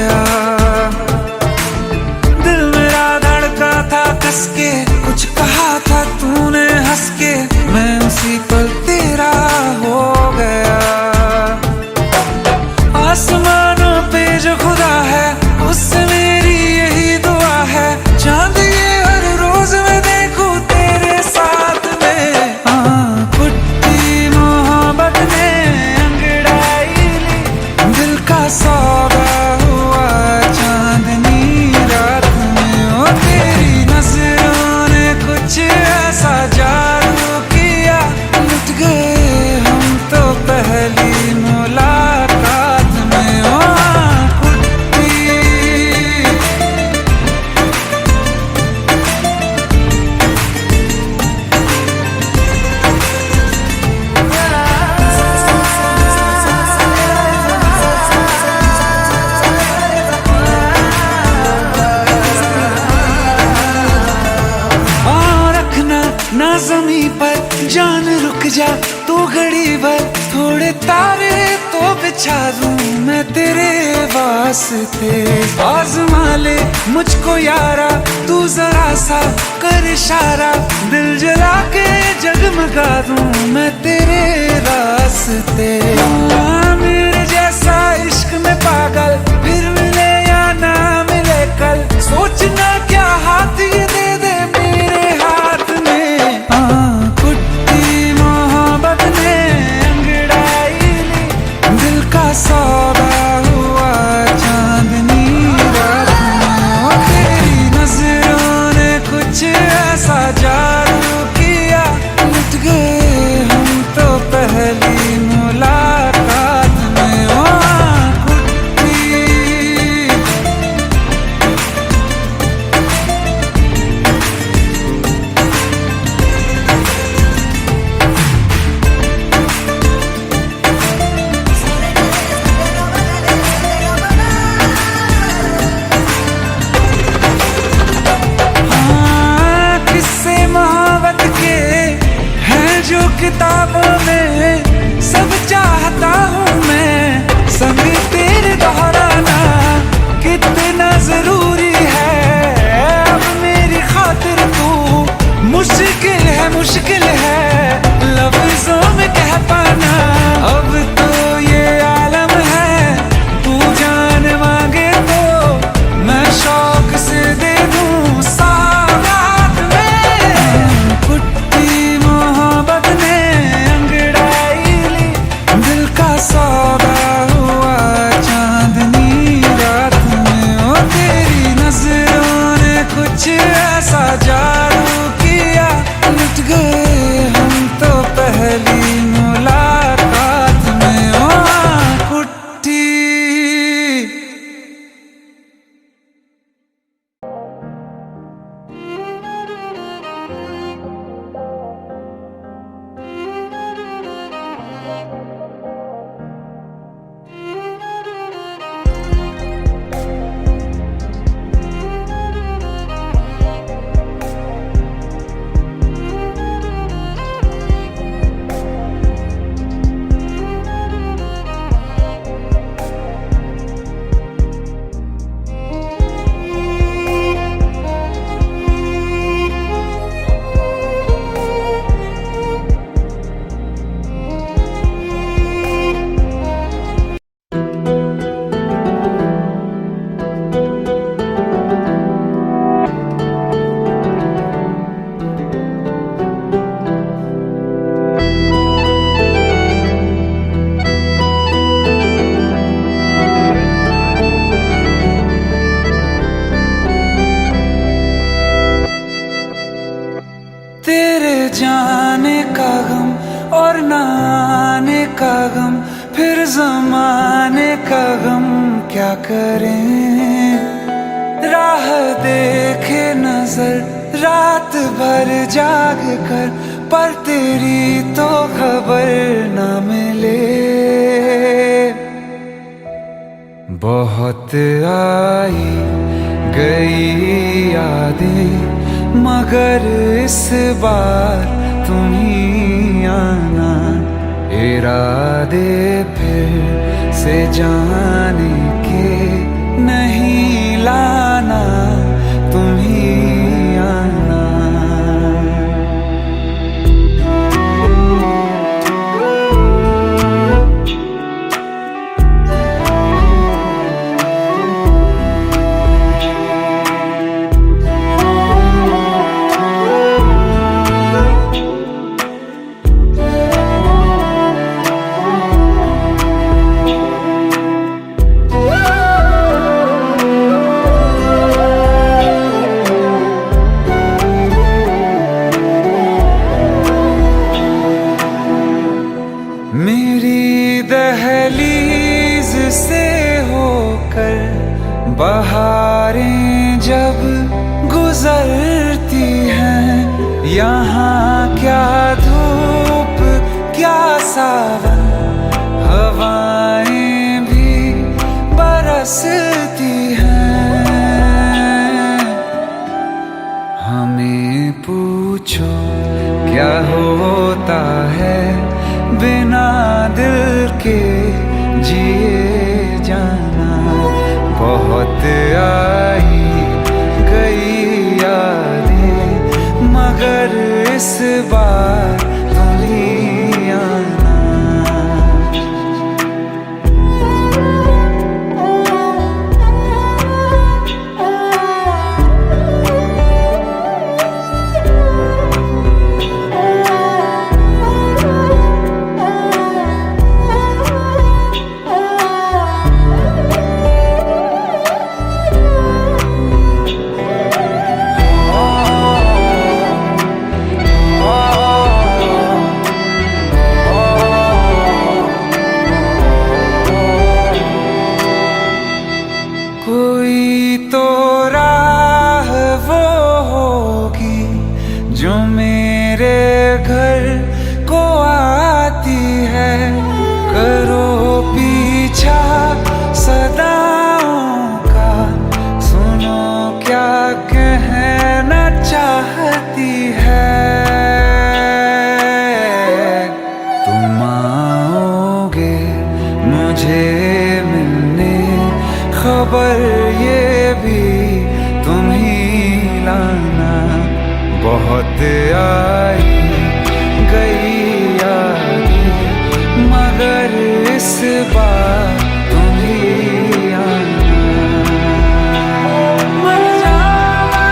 गया। दिल मेरा धड़का था कस के, कुछ कहा था तूने हंस के, मैं उसी पल तेरा हो गया। आसमानों पे जो खुदा है उससे मेरी यही दुआ है, चांद ये हर रोज मैं देखूं तेरे साथ में। कुट्टी मोहब्बत ने अंगड़ाई ली, दिल का सौदा हुआ चांदनी रात में। ओ तेरी नजरों ने कुछ ऐसा जादू किया, लुट गए हम तो पहली मुलाकात में। ओ कुट्टी रखना ना ज़मीं पर जान, रुक जा तू घड़ी भर, थोड़े तारे तो बिछा दूं मैं तेरे वास्ते। आज़मा ले मुझको यारा, तू जरा सा कर इशारा, दिल जला के जगमगा दूं मैं तेरे रास्ते। मेरे जैसा इश्क में पागल फिर मिले या ना मिले कल, सोचना क्या हाथ ये दे दे मेरे हाथ में। कुट्टी मोहब्बत ने अंगड़ाई ली, दिल का सौदा हुआ चांदनी रात में। ओ तेरी नजरों ने कुछ ऐसा जादू किया, लुट गए हम तो पहली मुलाकात में। ओ कुट्टी किस्से मोहब्बत के हैं जो किताबों में, सब चाहता हूँ मैं संग तेरे दोहराना, कितना जरूरी है अब मेरी खातिर तू। मुश्किल है लफ्जों में कह पाना, अब तो ये आलम है, तू जान मांगे तो मैं शौक से दे दूं सौगात में। कुट्टी मोहब्बत ने अंगड़ाई ली, दिल का सौदा हुआ चांदनी रात में। ओ तेरी नजरों ने कुछ ऐसा जादू किया, लुट गए हम तो पहली मुलाकात में। ओ कुट्टी जाने का गम और न आने का गम, फिर जमाने का गम क्या करें। राह देखे नजर रात भर जाग कर, पर तेरी तो खबर न मिले। बहुत आई गई यादें, मगर इस बार तुम ही आना। इरादे फिर से जाने के बहारें जब गुजरती हैं, यहाँ क्या धूप क्या सावन, हवाएं भी बरसती हैं। हमें पूछो क्या होता है बिना दिल के जिए जाना। बहुत आई गई यादें मगर इस बार तुम ही आना। कोई तो राह वो होगी जो मेरे घर को आती है। करो पीछा सदाओं का, सुनो क्या कहना चाहती है। तुम आओगे मुझे मिलने, खबर ये भी तुम ही लाना। बहुत आई गई यादें मगर इस बार तुम ही आना। मर जावा,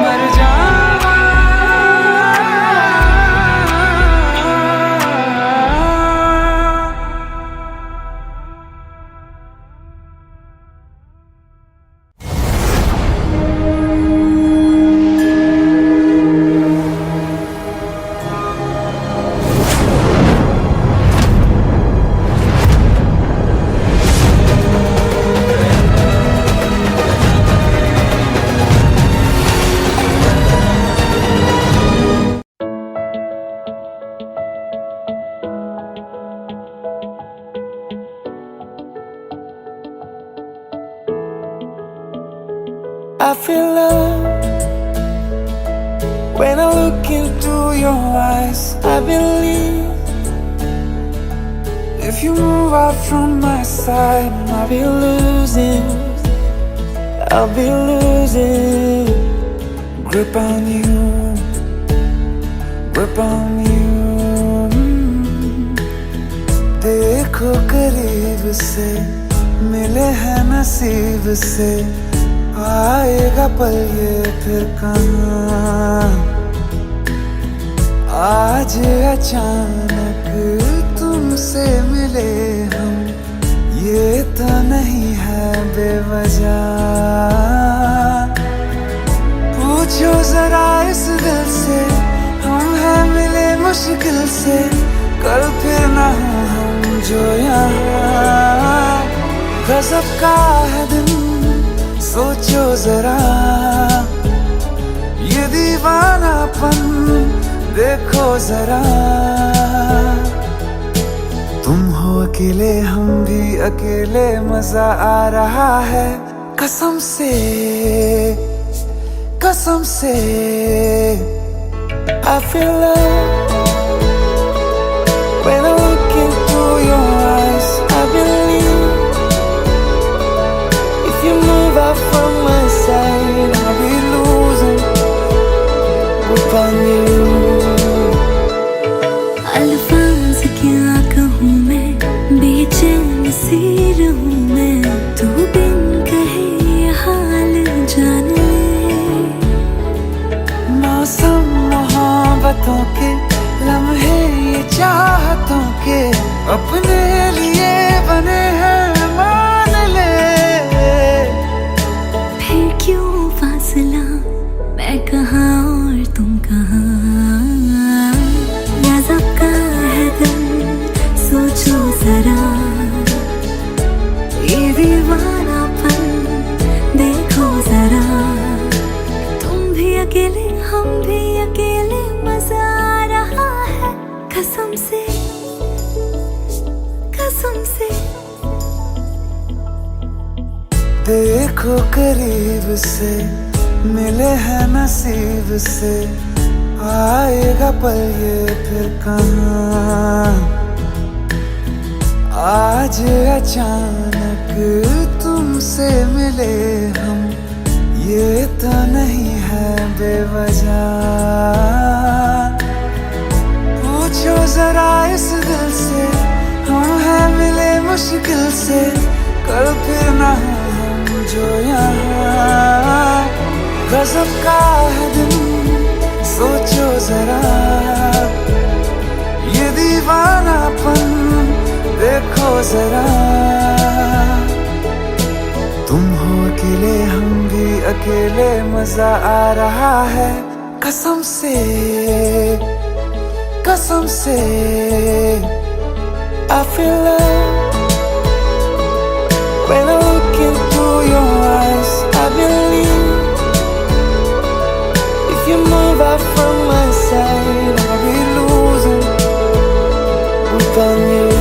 मर जावा। I feel love when I look into your eyes. I believe if you move out from my side, I'll be losing, I'll be losing grip on you, grip on you. देखो करीब से मिले हैं नसीब से, आएगा पल ये फिर कहाँ। आज अचानक तुमसे मिले हम, ये तो नहीं है बेवजह। पूछो जरा इस दिल से, हम हैं मिले मुश्किल से, कल फिर ना हो हम जो यहाँ। गजब का है दिन सोचो जरा, ये दीवानापन देखो जरा। तुम हो अकेले हम भी अकेले, मजा आ रहा है कसम से, कसम से। I feel love when I look into your eyes. I believe if you move out from my side, I'll be losing grip on you. अल्फाज क्या कहूँ मैं, बेचैन सी रहूँ मैं, तू बिन कहे ये हाल जान ले। मौसम मोहब्बतों के लम्हे ये चाहतों के, अपने लिए बने हैं मान ले। फिर क्यों फासला, मैं कहाँ और तुम कहाँ। गजब का है दिल सोचो जरा, से। देखो करीब से, मिले हैं नसीब से, आएगा पल ये फिर कहाँ। आज अचानक तुमसे मिले हम, ये तो नहीं है बेवजह। पूछो जरा इस दिल से, हम हैं मिले मुश्किल से, कल फिर ना हो हम जो यहाँ। गजब का है दिन, सोचो जरा, ये दीवानापन देखो जरा। तुम हो अकेले, हम भी अकेले, मजा आ रहा है कसम से, कसम से। I feel love when I look into your eyes. I believe if you move out from my side, I'll be losing without you.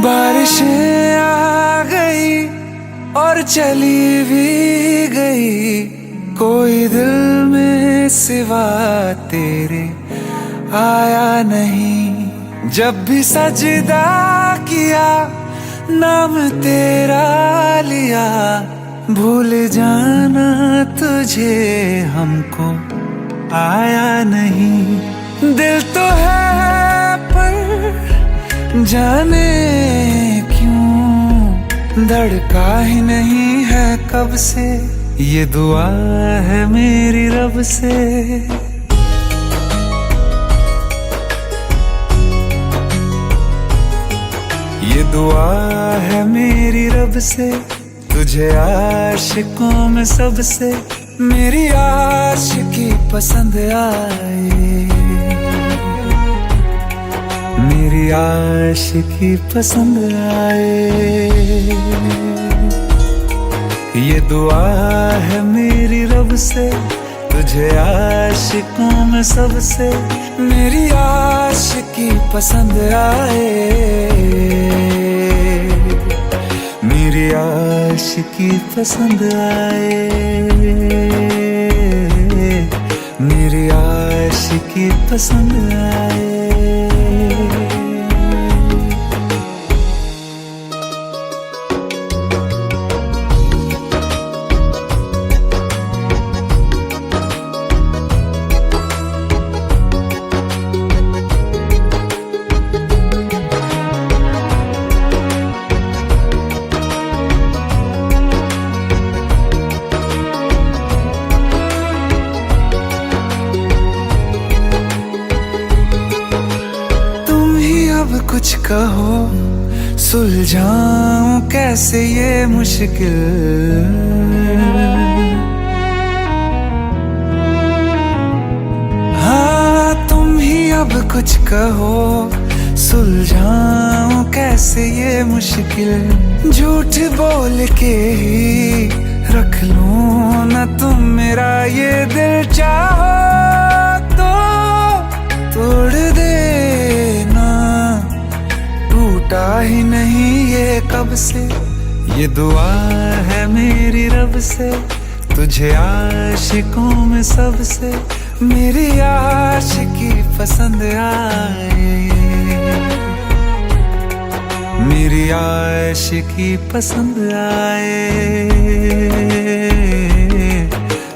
बारिशें आ गई और चली भी गई, कोई दिल में सिवा तेरे आया नहीं। जब भी सजदा किया, नाम तेरा लिया, भूल जाना तुझे हमको आया नहीं। दिल तो है पर जाने क्यों धड़का ही नहीं है कब से, ये दुआ है मेरी रब से। ये दुआ है मेरी रब से, तुझे आशिकों में सबसे मेरी आशिकी पसंद आए, मेरी आशिकी पसंद आए। ये दुआ है मेरी रब से, तुझे आशिकों में सबसे मेरी आशिकी पसंद आए, मेरी आशिकी पसंद आए, मेरी आशिकी पसंद आए। कुछ कहो, सुलझाऊं कैसे ये मुश्किल। हाँ तुम ही अब कुछ कहो, सुलझाऊं कैसे ये मुश्किल। झूठ बोल के ही रख लूं ना तुम मेरा ये दिल, चाहो तो तोड़ देना, टूटा ही नहीं ये कब से। ये दुआ है मेरी रब से, तुझे आशिकों में सबसे मेरी आशिकी पसंद आए, मेरी आशिकी पसंद आए,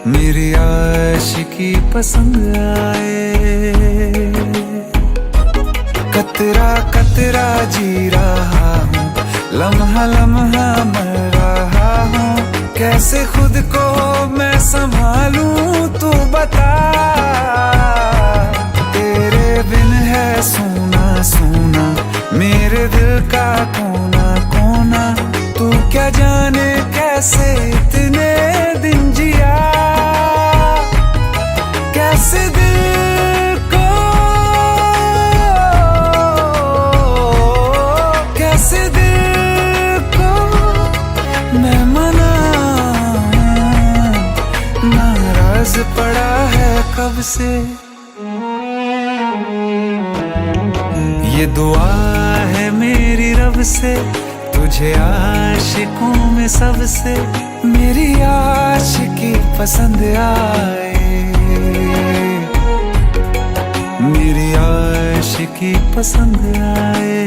मेरी आशिकी पसंद आए। कतरा कतरा जी रहा हूँ, लम्हा लम्हा मर रहा हूँ, कैसे खुद को मैं संभालूं तू बता। तेरे बिन है सूना सूना मेरे दिल का कोना कोना। तू क्या जाने कैसे इतने दिन जिया, कैसे दिल को, कैसे दिल को मैं मनाऊं। नाराज पड़ा है कब से, ये दुआ है मेरी रब से, तुझे आशिकों में सबसे मेरी आशिकी पसंद आए, मेरी आशिकी पसंद आए,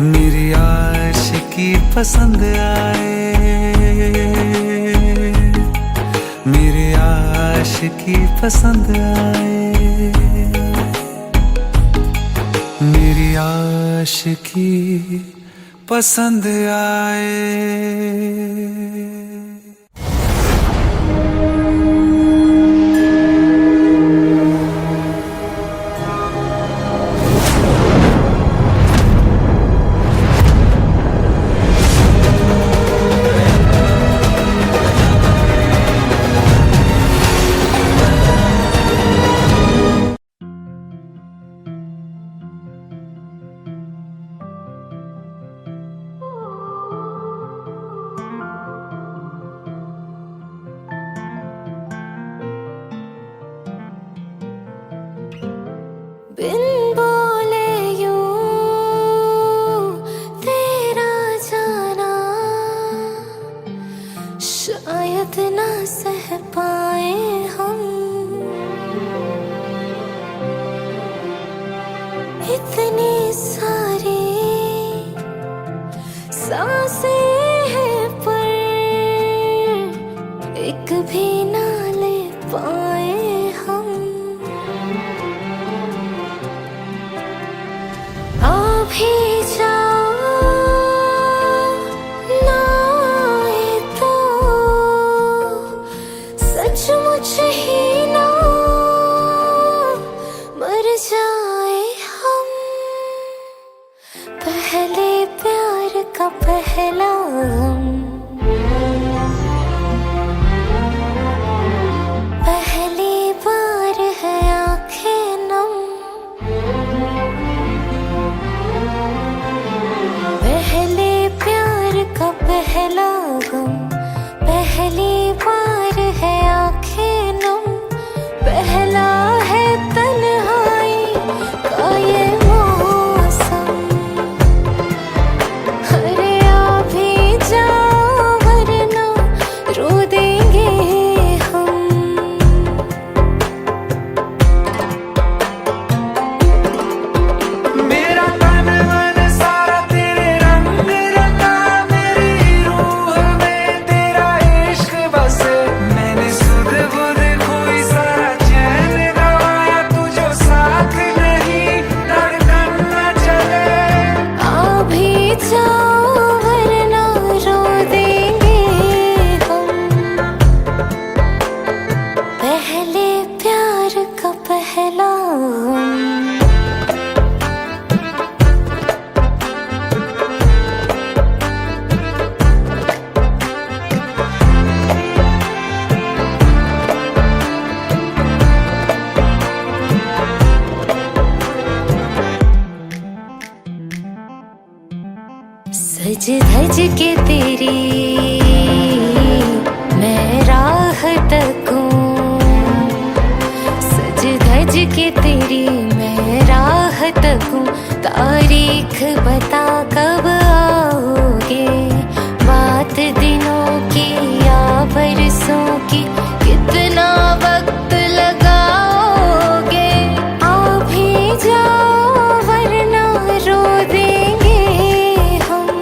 मेरी आशिकी पसंद आए, मेरी आशिकी पसंद आए, मेरी आशिकी पसंद आए। बिन बोले यूं तेरा जाना शायद ना सह पाए हम। इतनी सारी सांसें हैं पर एक भी ना ले पाए हम। भी जाओ ना आए तो सचमुच ही ना मर जाए हम। पहले प्यार का पहला गम, पहली बार है आंखें नम। पहले प्यार का पहला गम, पहली बार है आंखें नम। पहला है तन्हाई का ये मौसम। अरे आ भी जाओ वरना रो देंगे हम। मेरा तन मन सारा तेरे रंग रंगा, मेरी रूह में तेरा इश्क बसे। मैंने सुध बुध खोई सारा चैन गवाया, तू जो साथ नहीं धड़कन न चले। आ भी जाओ वरना रो देंगे हम। पहले प्यार का पहला गम। सज धज के तेरी मैं राह तकूं, सज धज के तेरी मैं राह तकूं। तारीख बता कब आओगे, बात दिनों की या बरसों की, कितना वक्त लगाओगे। आ भी जाओ वरना रो देंगे हम।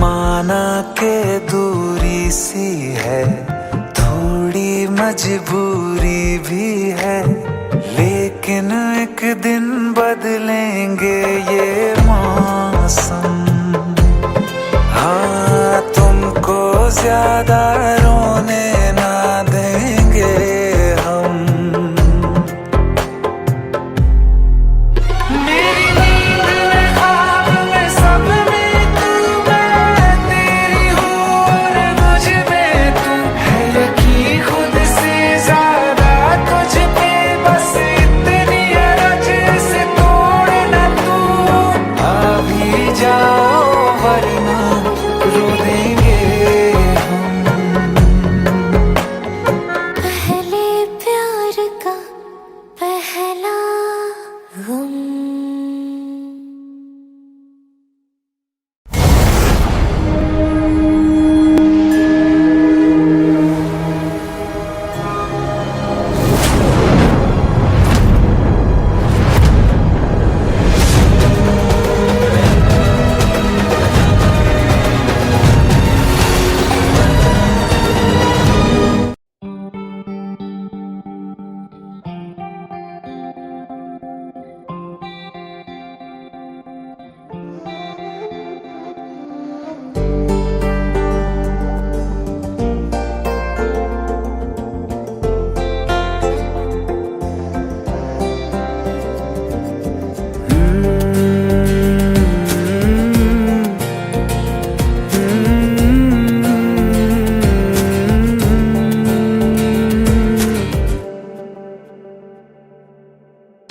माना के दूरी सी है, थोड़ी मजबूरी भी है, लेकिन एक दिन बदलेंगे ये मौसम। ज्यादा रोने ना देंगे हम। मेरी नींद में ख्वाब में सब में तू, मैं तेरी हूँ और मुझ में तू है। यकीन खुद से ज्यादा तुझ पे, बस इतनी अरज से तोड़ न तू। आ भी जाओ वरना रो देंगे हम। पहले प्यार का पहला गम।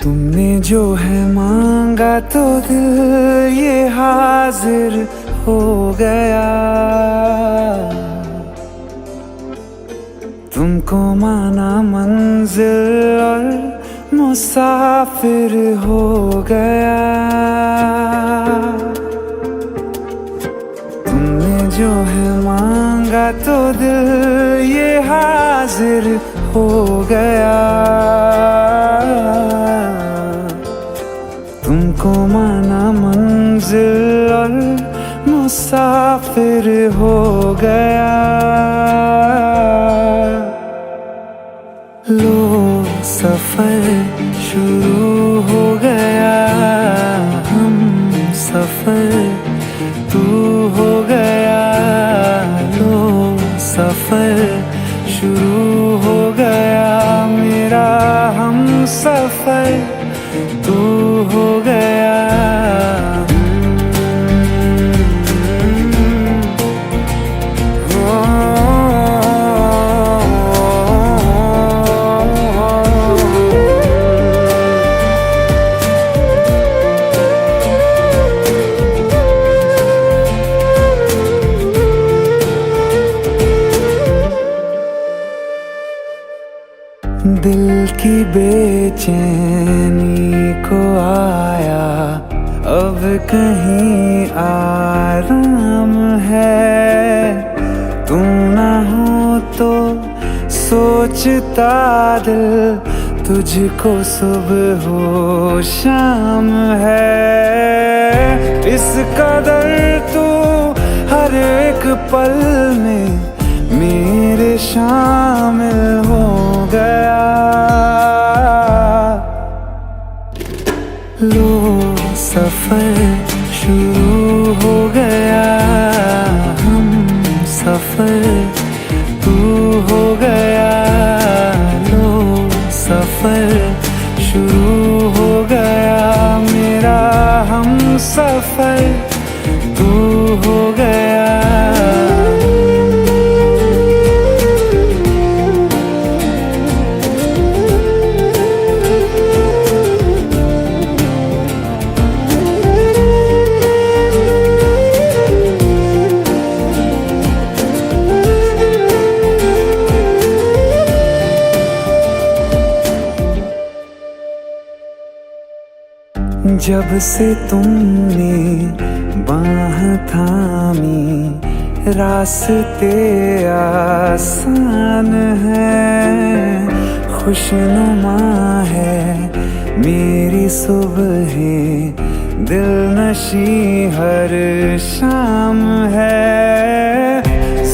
तुमने जो है मांगा तो दिल ये हाजिर हो गया। तुमको माना मंजिल और मुसाफिर हो गया। तुमने जो है मांगा तो दिल ये हाजिर हो गया। तुमको माना मंजिल और मुसाफिर हो गया। लो सफर शुरू हो गया, हम सफर तू हो गया। लो सफर शुरू हो गया, मेरा हम सफर तू हो गया। दिल की बेचैनी को आया अब कहीं आराम है। तू ना हो तो सोचता दिल तुझको सुबह हो शाम है। इस कदर तू हर एक पल में मेरे शामिल हो गया। लो सफर शुरू हो गया, हम सफर तू हो गया। लो सफर शुरू हो गया, मेरा हम सफर तू हो गया। जब से तुमने बाह थामी रास्ते आसान है। खुशनुमा है मेरी सुबह, दिल नशी हर शाम है।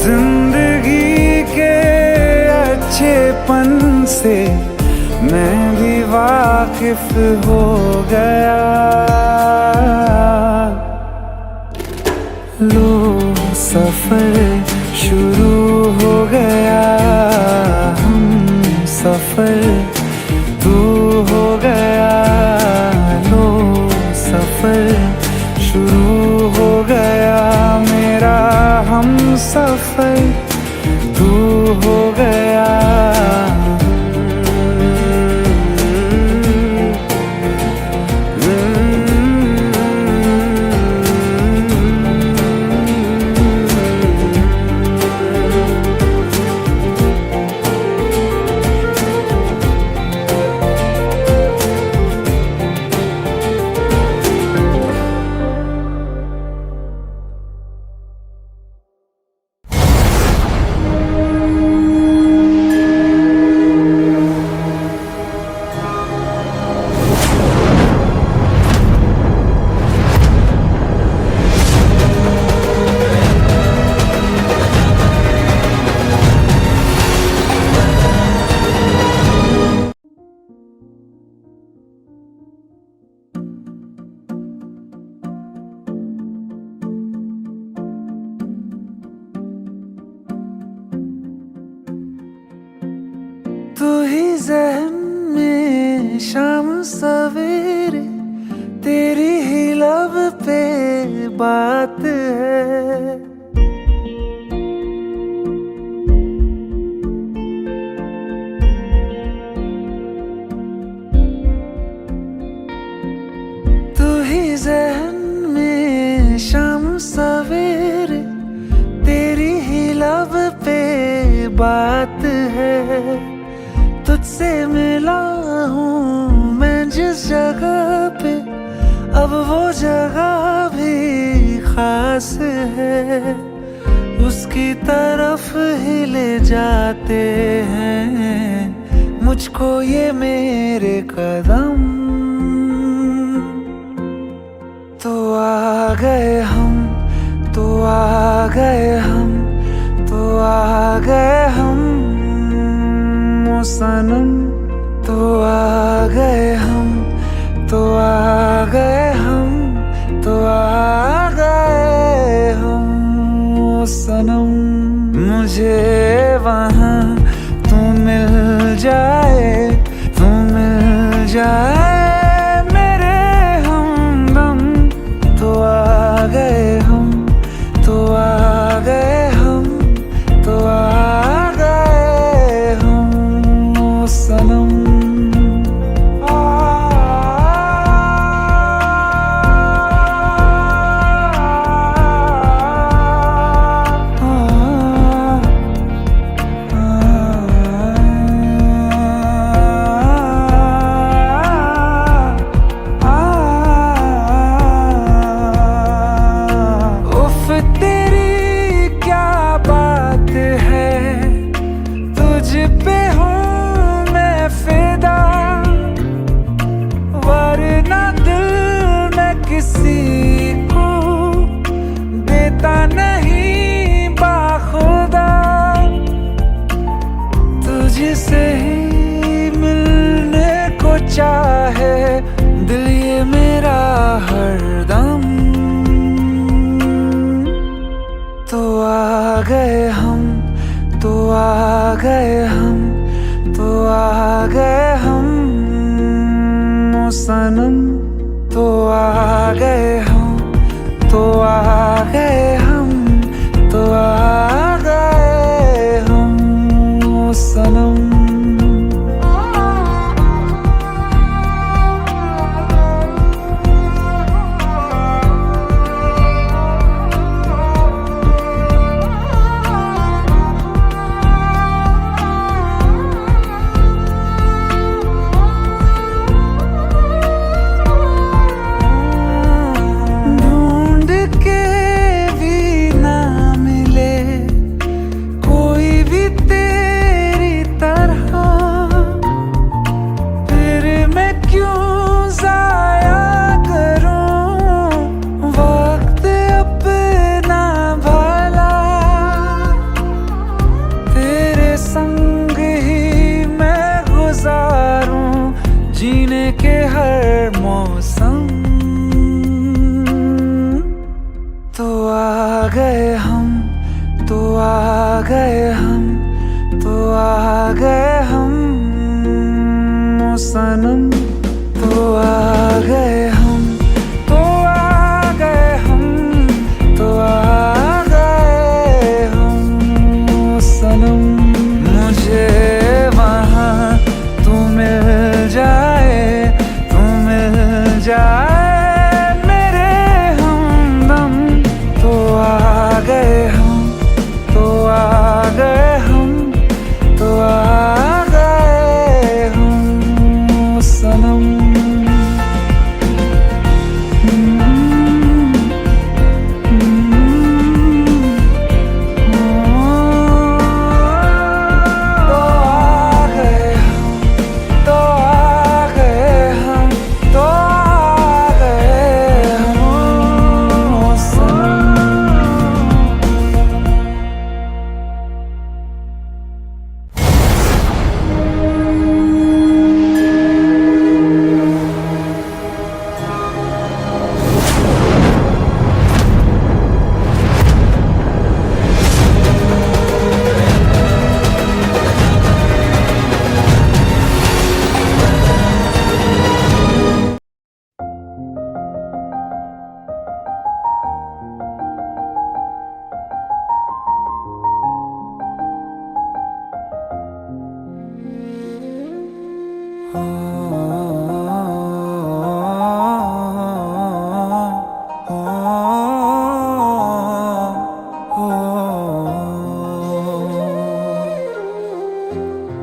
जिंदगी के अच्छेपन से मैं भी वाकिफ हो गया। लो सफर शुरू हो गया हम सफर, तू हो गया लो सफर, शुरू हो गया मेरा हम सफर, तू हो गया। तू ही ज़हन में शाम सवेरे, तेरी ही लब पे बात है। तू ही ज़हन में शाम सवेरे, तेरी ही लब पे बात है। तुझसे मिला हूँ मैं जिस जगह पे, अब वो जगह भी खास है। उसकी तरफ ही ले जाते हैं मुझको ये मेरे कदम। तो आ गए हम, तो आ गए हम, तो आ गए हम सनम, तो आ गए हम, तो आ गए हम, तो आ गए हम सनम। मुझे वहाँ तू मिल जाए, तू मिल जाए मेरे हमदम। तो आ गए हम, तो आ गए हम, तो आ गए हम सनम। उफ तेरी क्या बात है, तुझ पे हूँ मैं फिदा, वरना दिल मैं किसी को देता नहीं बाखुदा। तुझसे ही मिलने को चाहे दिल ये मेरा हरदम। तो आ गए हम, तो आ गए हम, तो आ गए हम सनम। तो आ गए हम, तो आ गए हम, तो आ गए हम सनम। गए हम, तो आ गए हम। सनम। तो आ गए हम, तो आ गए हम, तो आ गए हम सनम। मुझे वहाँ तू मिल जाए, तू मिल जाए मेरे हमदम। तो आ गए हम, तो आ गए हम, तो आ गए हम सनम।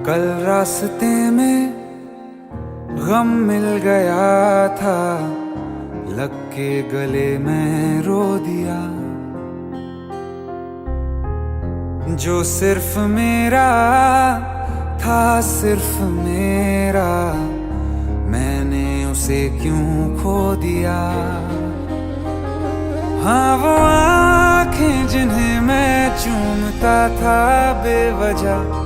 कल रास्ते में गम मिल गया था, लग के गले में रो दिया। जो सिर्फ मेरा था, सिर्फ मेरा, मैंने उसे क्यों खो दिया। हाँ वो आँखें जिन्हें मैं चूमता था बेवजह,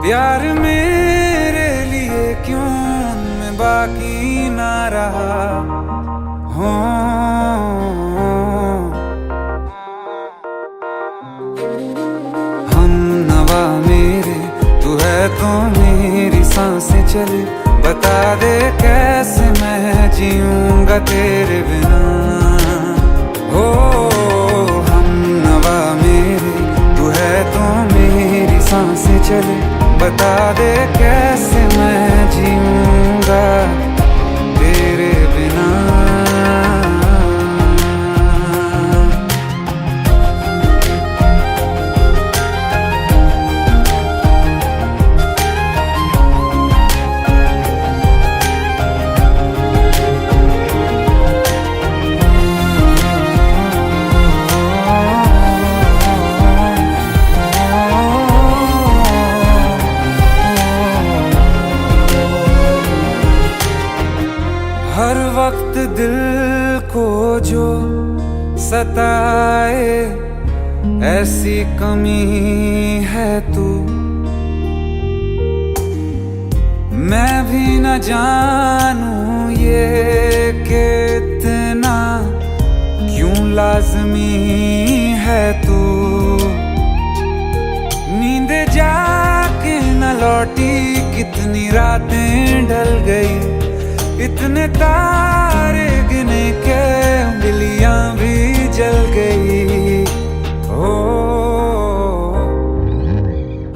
प्यार मेरे लिए क्यों उनमें बाकी ना रहा। हो हम नवा मेरे, तू है तो मेरी सांसें चले। बता दे कैसे मैं जीऊंगा तेरे बिना। हो हम नवा मेरे, तू है तो मेरी सांसें चले। बता दे कैसे मैं जीऊंगा तेरे बिना। हर वक्त दिल को जो सताए, ऐसी कमी है तू। मैं भी न जानूं ये कि इतना क्यों लाज़मी है तू। नींद जाके न लौटी, कितनी रातें ढल गई। इतने तारे गिने के उंगलियां भी जल गई। ओ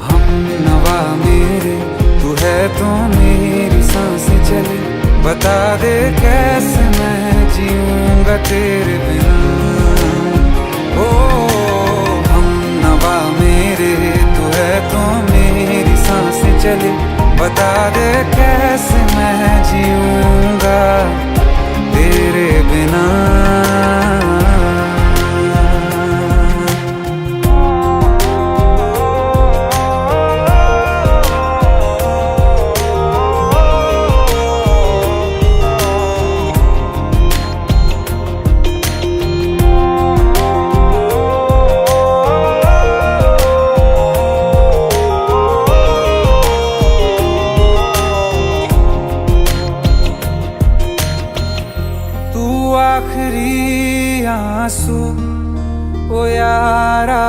हम नवा मेरे, तू है तो मेरी सांसें चले। बता दे कैसे मैं जीऊंगा तेरे बिना। ओ हम नवा मेरे, तू है तो मेरी सांसें चले। बता दे कैसे मैं जीऊंगा तेरे बिना। आखिरी आंसू ओ यारा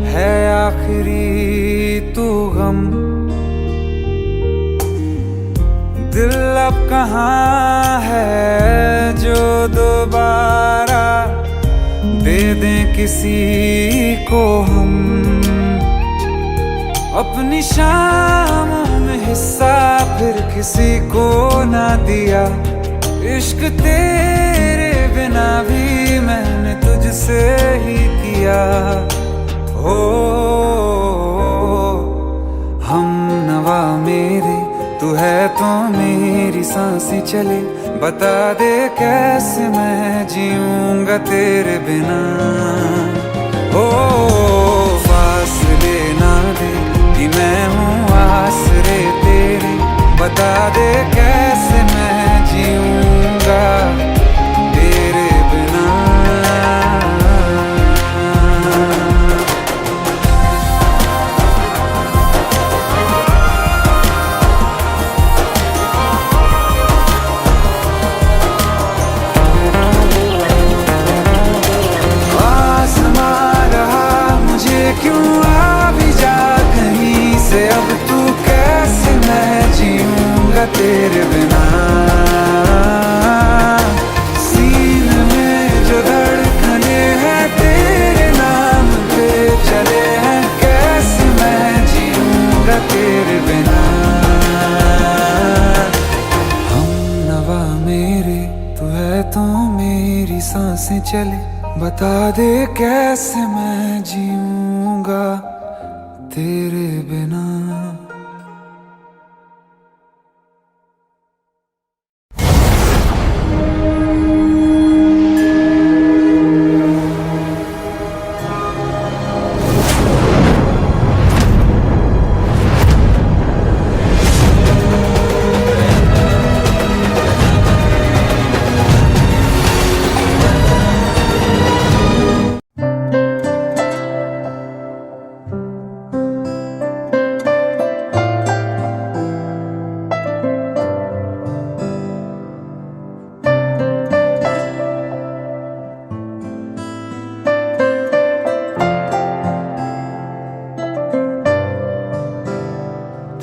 है, आखिरी तू गम। अब कहाँ है जो दोबारा दे दें किसी को हम अपनी शामों में हिस्सा, फिर किसी को ना दिया। इश्क तेरे बिना भी मैंने तुझसे ही किया। हो हम नवा मेरे, तू है तो मेरी सांसें चले। बता दे कैसे मैं जीऊंगा तेरे बिना। ओ फासले ना दे कि मैं हूँ आसरे तेरे। बता दे कैसे मैं जीऊंगा तेरे बिना। क्यों आ भी जा कहीं से, अब तू कैसे मैं जीऊंगा तेरे बिना। सीने में जो धड़कने हैं तेरे नाम पे चले हैं, कैसे मैं जीऊंगा तेरे बिना। हम नवा मेरे, तू है तो मेरी सांसें चले। बता दे कैसे मैं जीऊंगा तेरे बिना।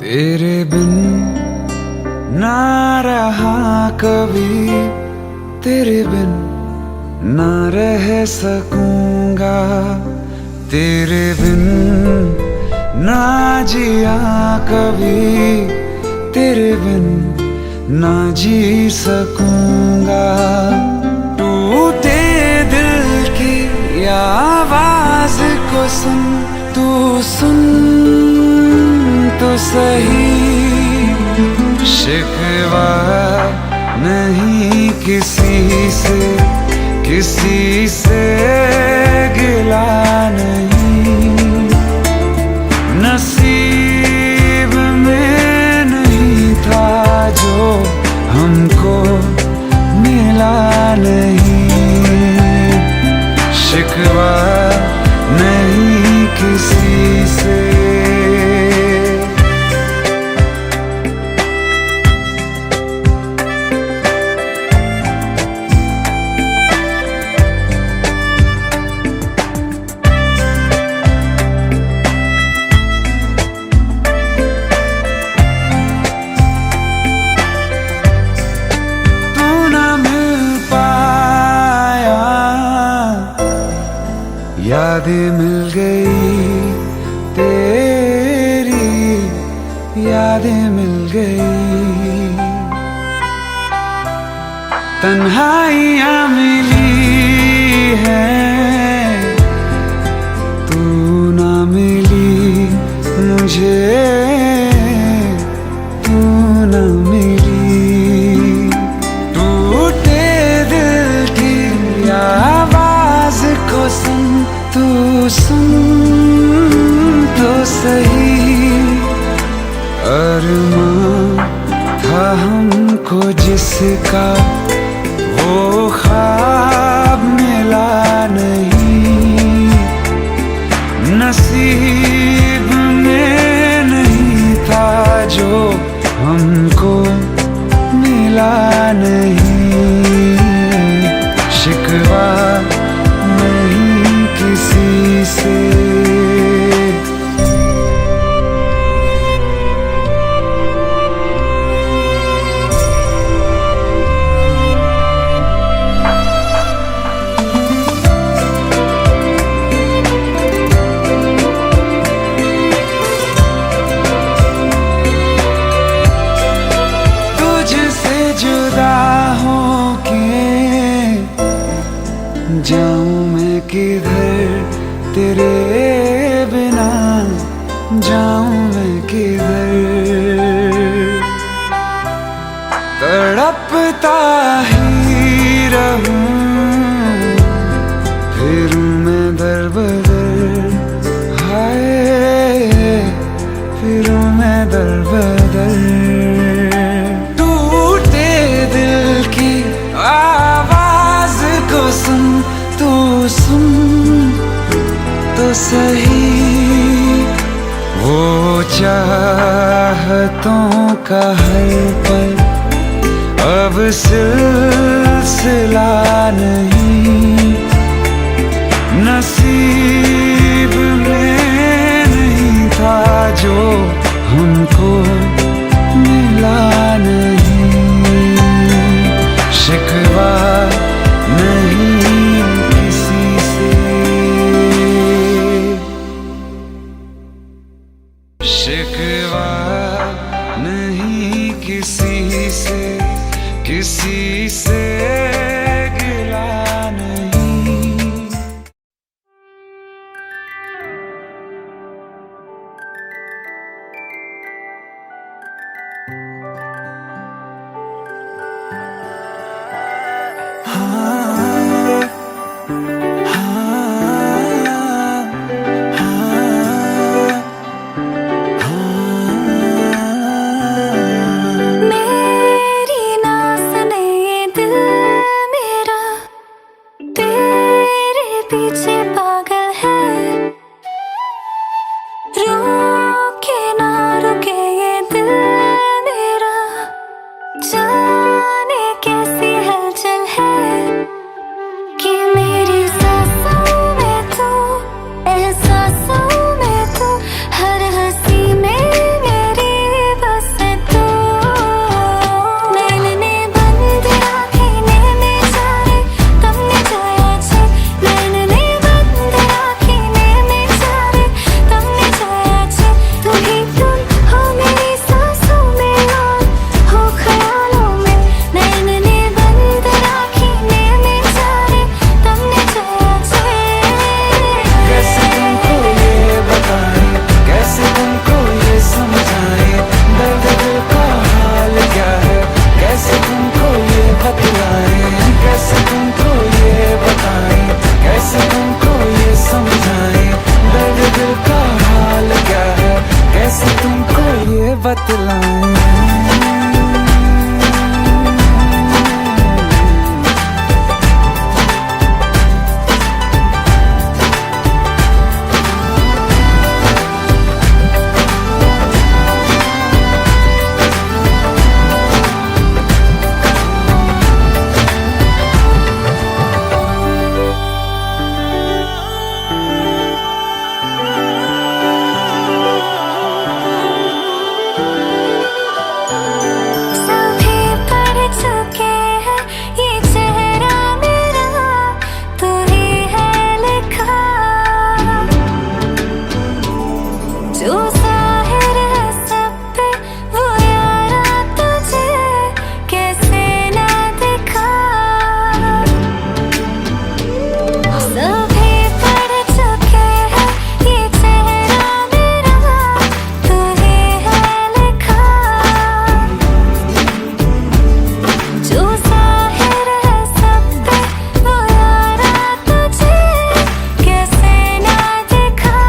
तेरे बिन ना रहा कभी, तेरे बिन ना रह सकूंगा। तेरे बिन ना जिया कभी, तेरे बिन ना जी सकूंगा। टूटे दिल की आवाज को सुन, तू सुन तो सही। शिकवा नहीं किसी से, किसी से गिला नहीं। नसीब में नहीं था जो हमको मिला नहीं। शिकवा नहीं किसी से। यादें मिल गई तेरी, यादें मिल गई। तन्हाइयाँ मिली हैं, तू ना मिली मुझे, तू ना मिली। टूटे दिल की आवाज को सुन, तू सुन तो सही। अरमां था हमको जिसका, वो ख्वाब मिला नहीं। नसीब में नहीं था जो हमको मिला नहीं। शिकवा नहीं किसी से। किधर तेरे बिना जाऊं मैं किधर। तड़पता ही रहूं फिर मैं दर बदर, हाय फिर मैं दर बदर। टूटे दिल की आवाज को सुन, तू सुन तो सही। वो चाहतों का हर पल अब सिलसिला नहीं, नसीब में नहीं था जो हमको मिला नहीं। शिकवा नहीं किसी से, शिकवा नहीं किसी से, किसी से गिला नहीं। मेरी ना सुने ये दिल मेरा, तेरे पीछे पागल है। रुके ना रुके ये दिल मेरा, जाने कैसी हलचल है कि मेरी सांसों में तू, एहसासों में तू, हर हंसी में मेरी बस तू। नैनने बंद आँखें में जाए तमने जाया छे, नैनने बंद आँखें में जाए तमने जाया छे। तू ही तुम हो मेरी सांसों में और हो ख्यालों में। नैनने बंद आँखें में जाए तमने जाया छे। कैसे तुमको ये बताएं, कैसे तुमको ये समझाएं, दर्द दिल का हाल क्या है, कैसे तुमको ये बतलाएं। कैसे तुमको ये बताएं, कैसे तुमको ये समझाएं, दर्द दिल का हाल क्या है, कैसे तुमको ये बतलाएं। सभी पढ़ चुके हैं ये चेहरा मेरा, तू ही है लिखा। जो ज़ाहिर है सब पे वो यारा तुझे कैसे ना दिखा। सभी पढ़ चुके हैं ये चेहरा मेरा, तू ही है लिखा। जो ज़ाहिर है सब पे वो यारा तुझे कैसे ना दिखा।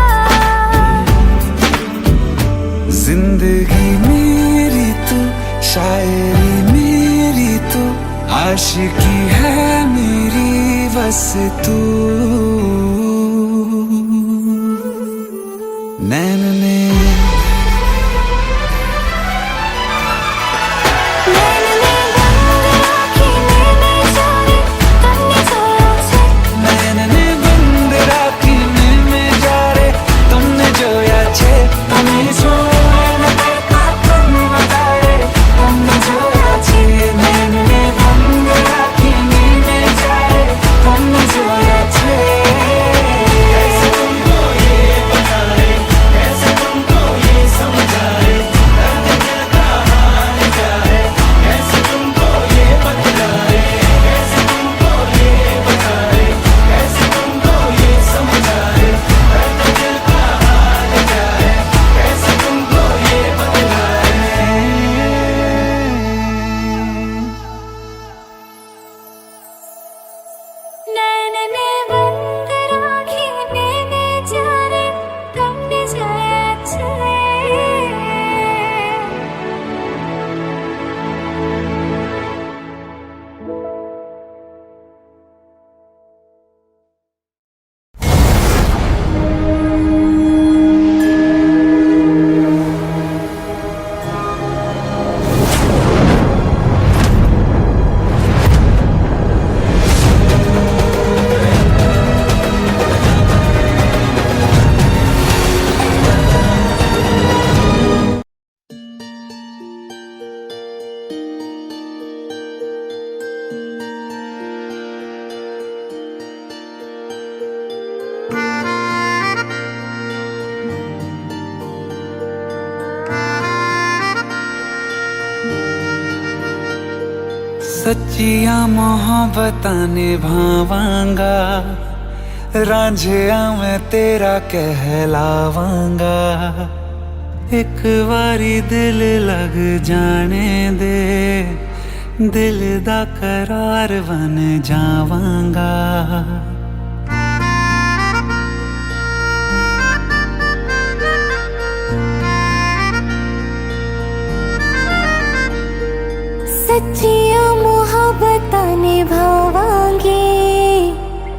जिंदगी मेरी तू, शायरी मेरी तू, आशिकी है मेरी बस तू। नैनने नैनने बंद आँखें में जाए तमने जाया छे। नैनने बंद राखी में जा रे तुमने जोया छे। हमें सोने का तुम बताए तुमने जोया छे। नैनने बंद राखी में जा रे तुमने जोया छे। सच्चिया मोहब्बतां निभावांगा, रांझिया मैं तेरा कहलावांगा। एक बारी दिल लग जाने दे, दिल दा करार बन जावांगा। सच्चिया मोहब्बतां निभावांगी,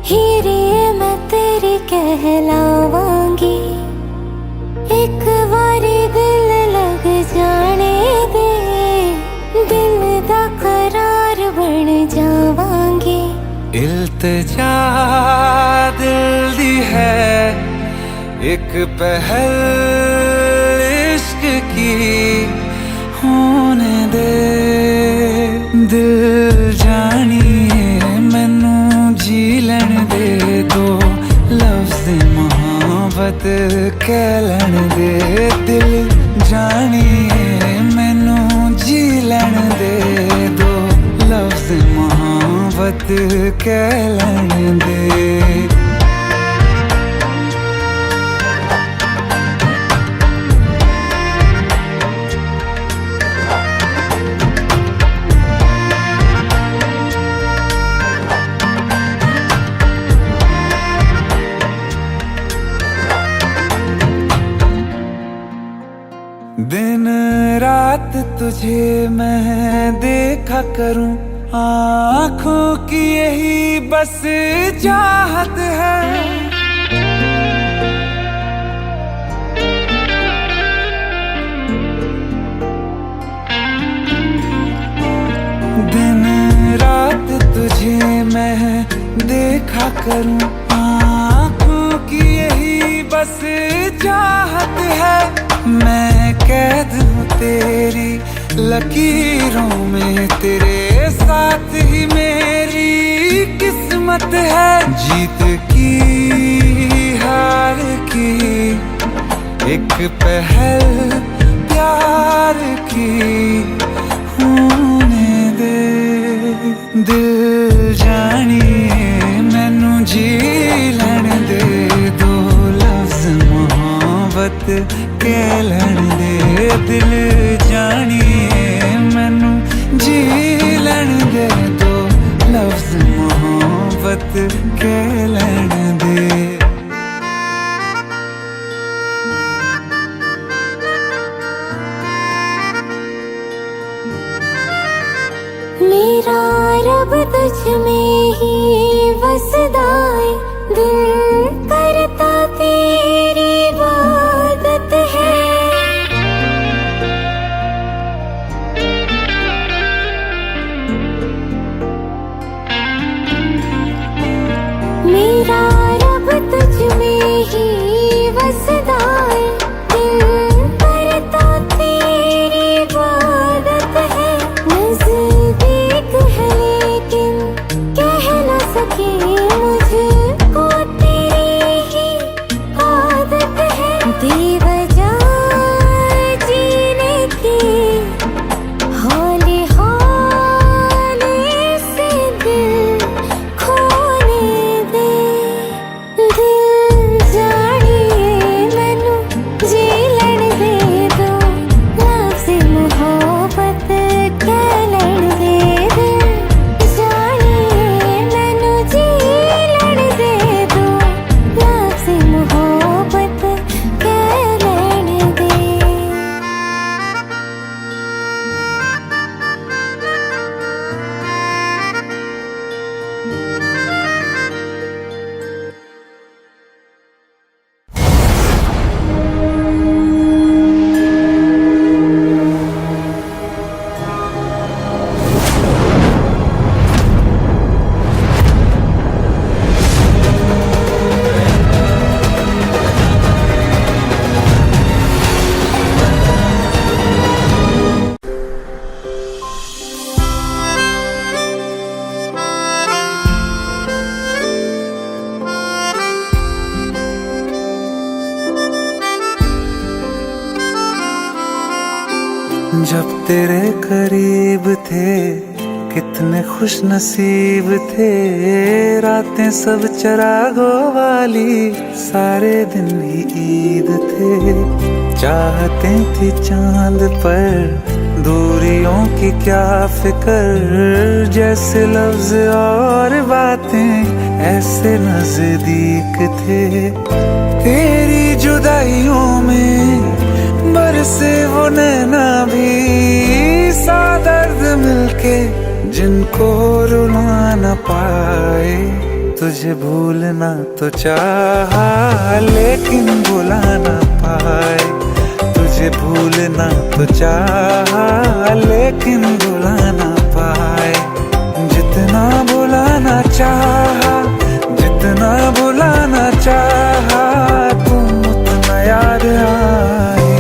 हीरे मैं तेरी कहलावांगी। एक बारी दिल लग जाने दे, दिल दा करार बन जावांगी। इल्तिजा दिल दी है एक पहल इश्क की, होने दे दिल जानिए मैनू जी लैण दे। दो लफ्ज़ मोहब्बत कह लैण दे, दिल जानिए मैनू जी लैण दे। दो लफ्ज़ मोहब्बत कह लैण दे। दिन रात तुझे मैं देखा करूं, आँखों की यही बस चाहत है। दिन रात तुझे मैं देखा करूं, आँखों की यही बस चाहत है। मैं कैद हूँ तेरी लकीरों में, तेरे साथ ही मेरी किस्मत है। जीत की हार की एक पहल प्यार की, होने दे दिल जानिए मैनू जी लैण दे। दो लफ्ज़ मोहब्बत कह लैण दे, दिल जानिए मैनू जी लैण दे। दो लफ्ज़ मोहब्बत कह लैण दे। मेरा रब तुझ में ही वसदा है, दिल करता तेरी इबादत है। मेरा रब तुझ में ही वसदा है, दिल करता तेरी इबादत है। नज़दीक है लेकिन कह न सके, मुझको तेरी ही आदत है। बेवजह जीने की हौले हौले से दिल खोने दे। दिल जानिए मैनू जी लैण दे। दो लफ्ज़ मोहब्बत कह लैण दे। दिल जानिए मैनू जी लैण दे। दो लफ्ज़ मोहब्बत कह लैण दे। जब तेरे करीब थे कितना कितने खुश नसीब थे, रातें सब चरागों वाली, सारे दिन ही ईद थे। चाहते थी चांद पर दूरियों की क्या फिक्र, जैसे लफ्ज और बातें ऐसे नजदीक थे। तेरी जुदाइयों में बरसे वो नैना भी, सा दर्द मिलके जिनको रुला न पाए। तुझे भूलना तो चाहा लेकिन भुला न पाए। तुझे भूलना तो चाहा लेकिन भुला न पाए। जितना भुलाना चाहा, जितना भुलाना चाहा, तुम उतना याद आए।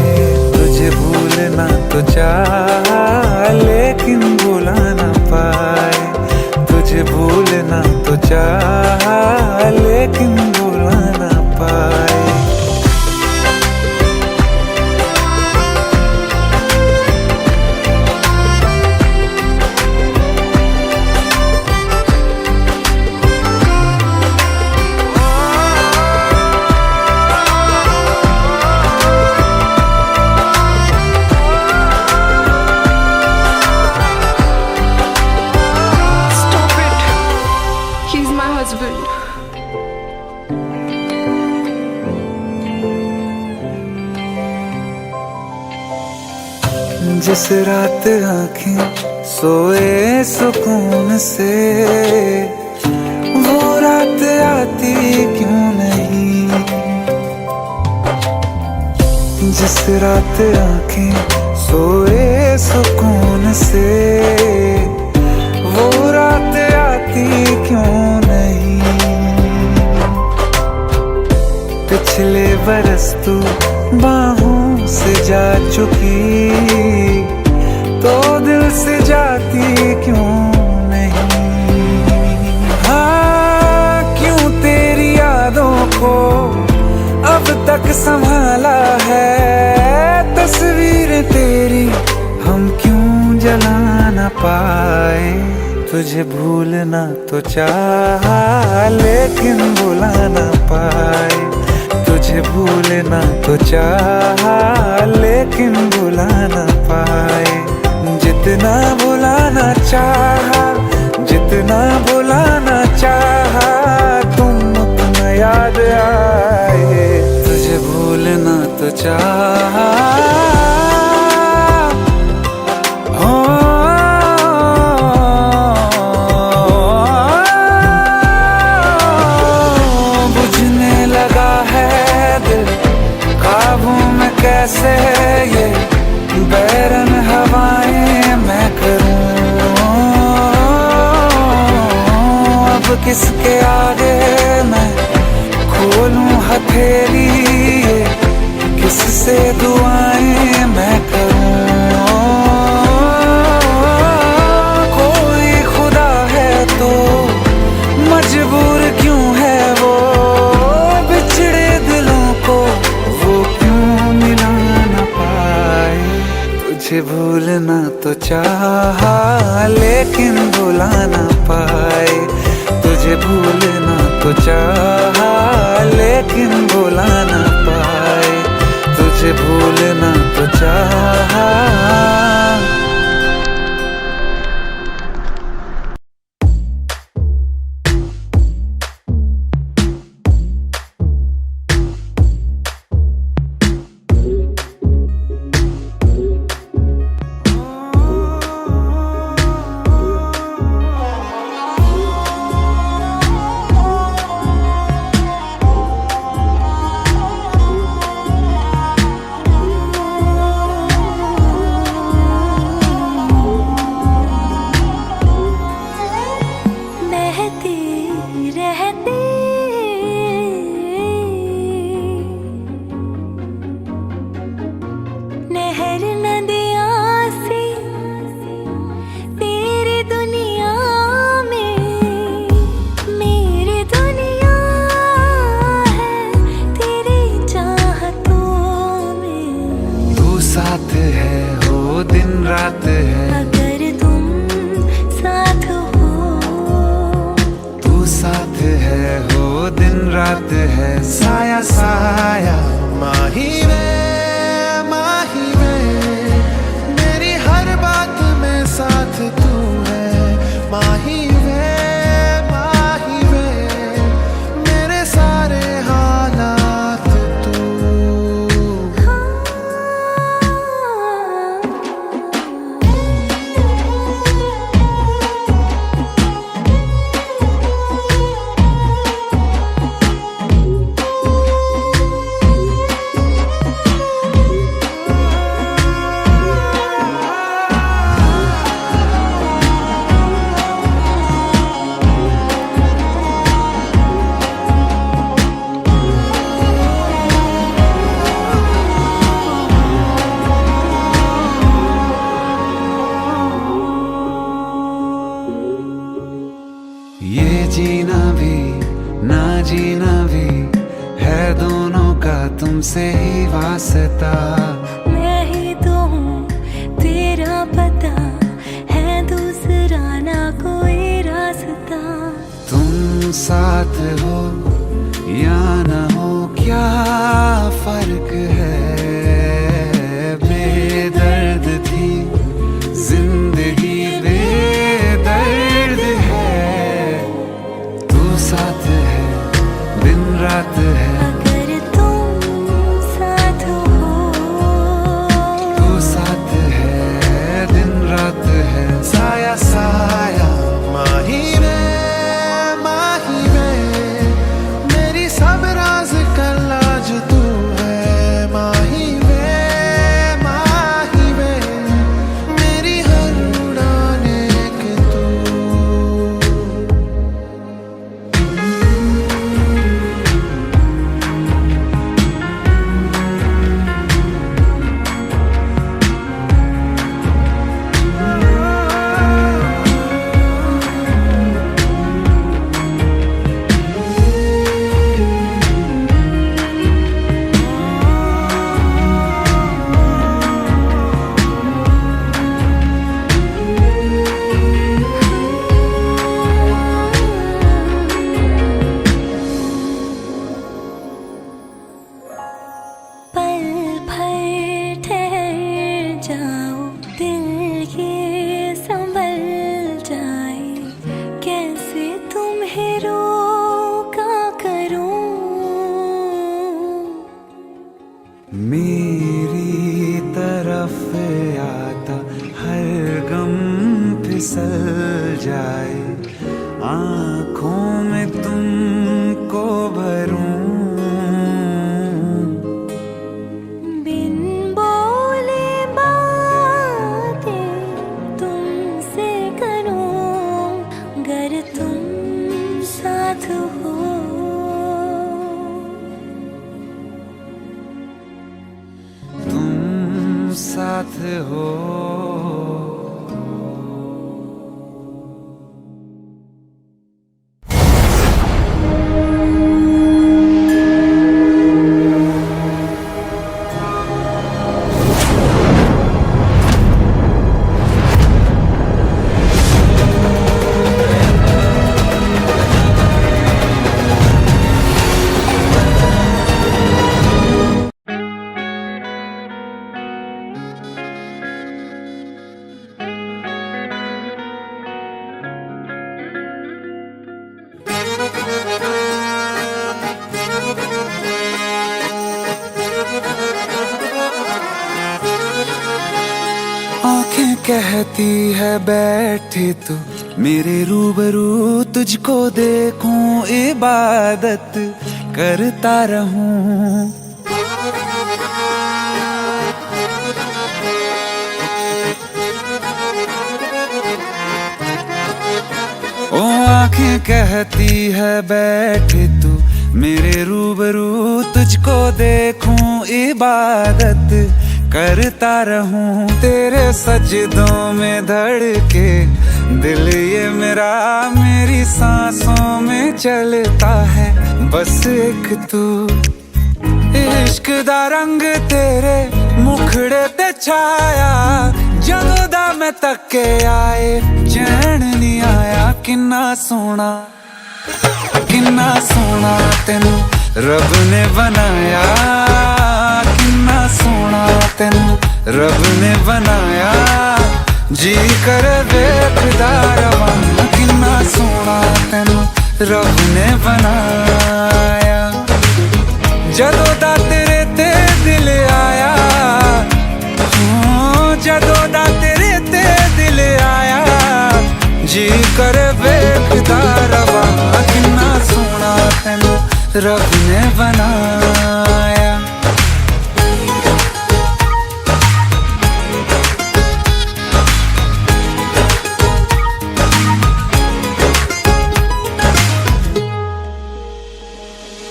तुझे भूलना तो चाहा लेकिन भुला न पाए। तुझे भूलना तो चाहा लेकिन भुला न पाए। जिस रात आँखें सोए सुकून से, वो रात आती क्यों नहीं। जिस रात आँखें सोए सुकून से, वो रात आती क्यों नहीं। पिछले बरस तू बाहों से जा चुकी, तो दिल से जाती क्यों नहीं। हाँ, क्यों तेरी यादों को अब तक संभाला है। तस्वीरें तेरी हम क्यों जला न पाए। तुझे भूलना तो चाहा लेकिन भुला न पाए। तुझे भूलना तो चाहा लेकिन भुला न पाए। जितना भुलाना चाहा, जितना भुलाना चाहा, तुम उतना याद आए। तुझे भूलना तो चाहा, बुझने लगा है दिल काबू में कैसे ये बैरन हवाएं मैं करूं। अब किसके आगे मैं खोलूं हथेली, किससे दुआएं मैं करूं। कोई खुदा है तो मजबूर क्यों है वो, बिछड़े दिलों को वो क्यों मिला न पाए। तुझे भूलना तो चाहा लेकिन भुला न पाए। तुझे भूलना तो चाहा लेकिन भुला न पाए। तुझे भूलना तो चाहा। है साया साया। माही वे मेरी हर बात में साथ तू है। माही वे मेरे सारे हालात तू। ये जीना भी ना जीना भी है दोनों का तुमसे ही वास्ता। मैं ही तो हूँ तेरा पता, है दूसरा ना कोई रास्ता। तुम साथ हो या न हो क्या फर्क है। बेदर्द थी जिंदगी बेदर्द है। तू साथ है दिन रात है। अगर तुम साथ हो, तू साथ है दिन रात है साया साया। माही वे मेरी सब राज का लाज तू है। माही वे मेरी हर उड़ान एक तू। पल भर ठहर जाओ, दिल ये संभल जाए। कैसे तुम्हें रोका करूं। मेरी तरफ आता हर गम फिसल जाए। आँखों में तुमको भरूं। बिन बोले बातें तुमसे करूं, गर तुम साथ हो। तुम साथ हो। आंखें कहती है बैठे तू मेरे रूबरू, तुझको देखूं इबादत करता रहूं। ओ आंखें कहती है बैठे तू मेरे रूबरू, तुझको देखूं इबादत करता रहूं। तेरे सजदों में धड़के दिल ये मेरा, मेरी सांसों में चलता है बस एक तू। इश्क दा रंग तेरे मुखड़े ते छाया, जदों दा मैं तके आए चैन नहीं आया। किन्ना सोना तेनू रब ने बनाया किन्ना सोना तेनू रब ने बनाया जी कर वेखदा रवां किन्ना सोना तेनू रब ने बनाया जदों दा तेरे ते दिल आया जदों दा तेरे ते दिल आया जी कर वेखदा रवां किन्ना सोना तेनू रब ने बनाया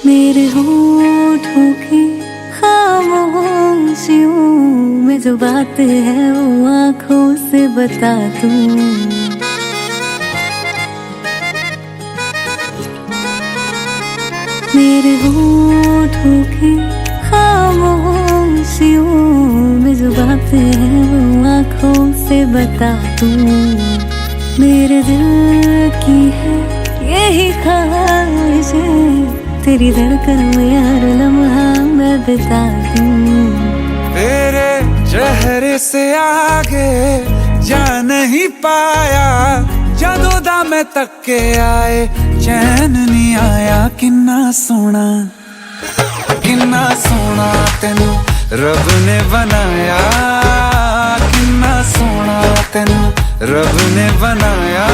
मेरे होठों की खामोशियों में जो बात है वो आँखों से बता दूं। मेरे होठों की खामोशियों में जो बात है वो आँखों से बता दूं। मेरे दिल की है यही ख्वाहिश तेरी धड़कन में हर लम्हा मैं बिता दूं। तेरे चेहरे से आगे जा नहीं पाया जदों दा मैं तक्के आए चैन नहीं आया किन्ना सोना तेनू रब ने बनाया किन्ना सोना तेनू रब ने बनाया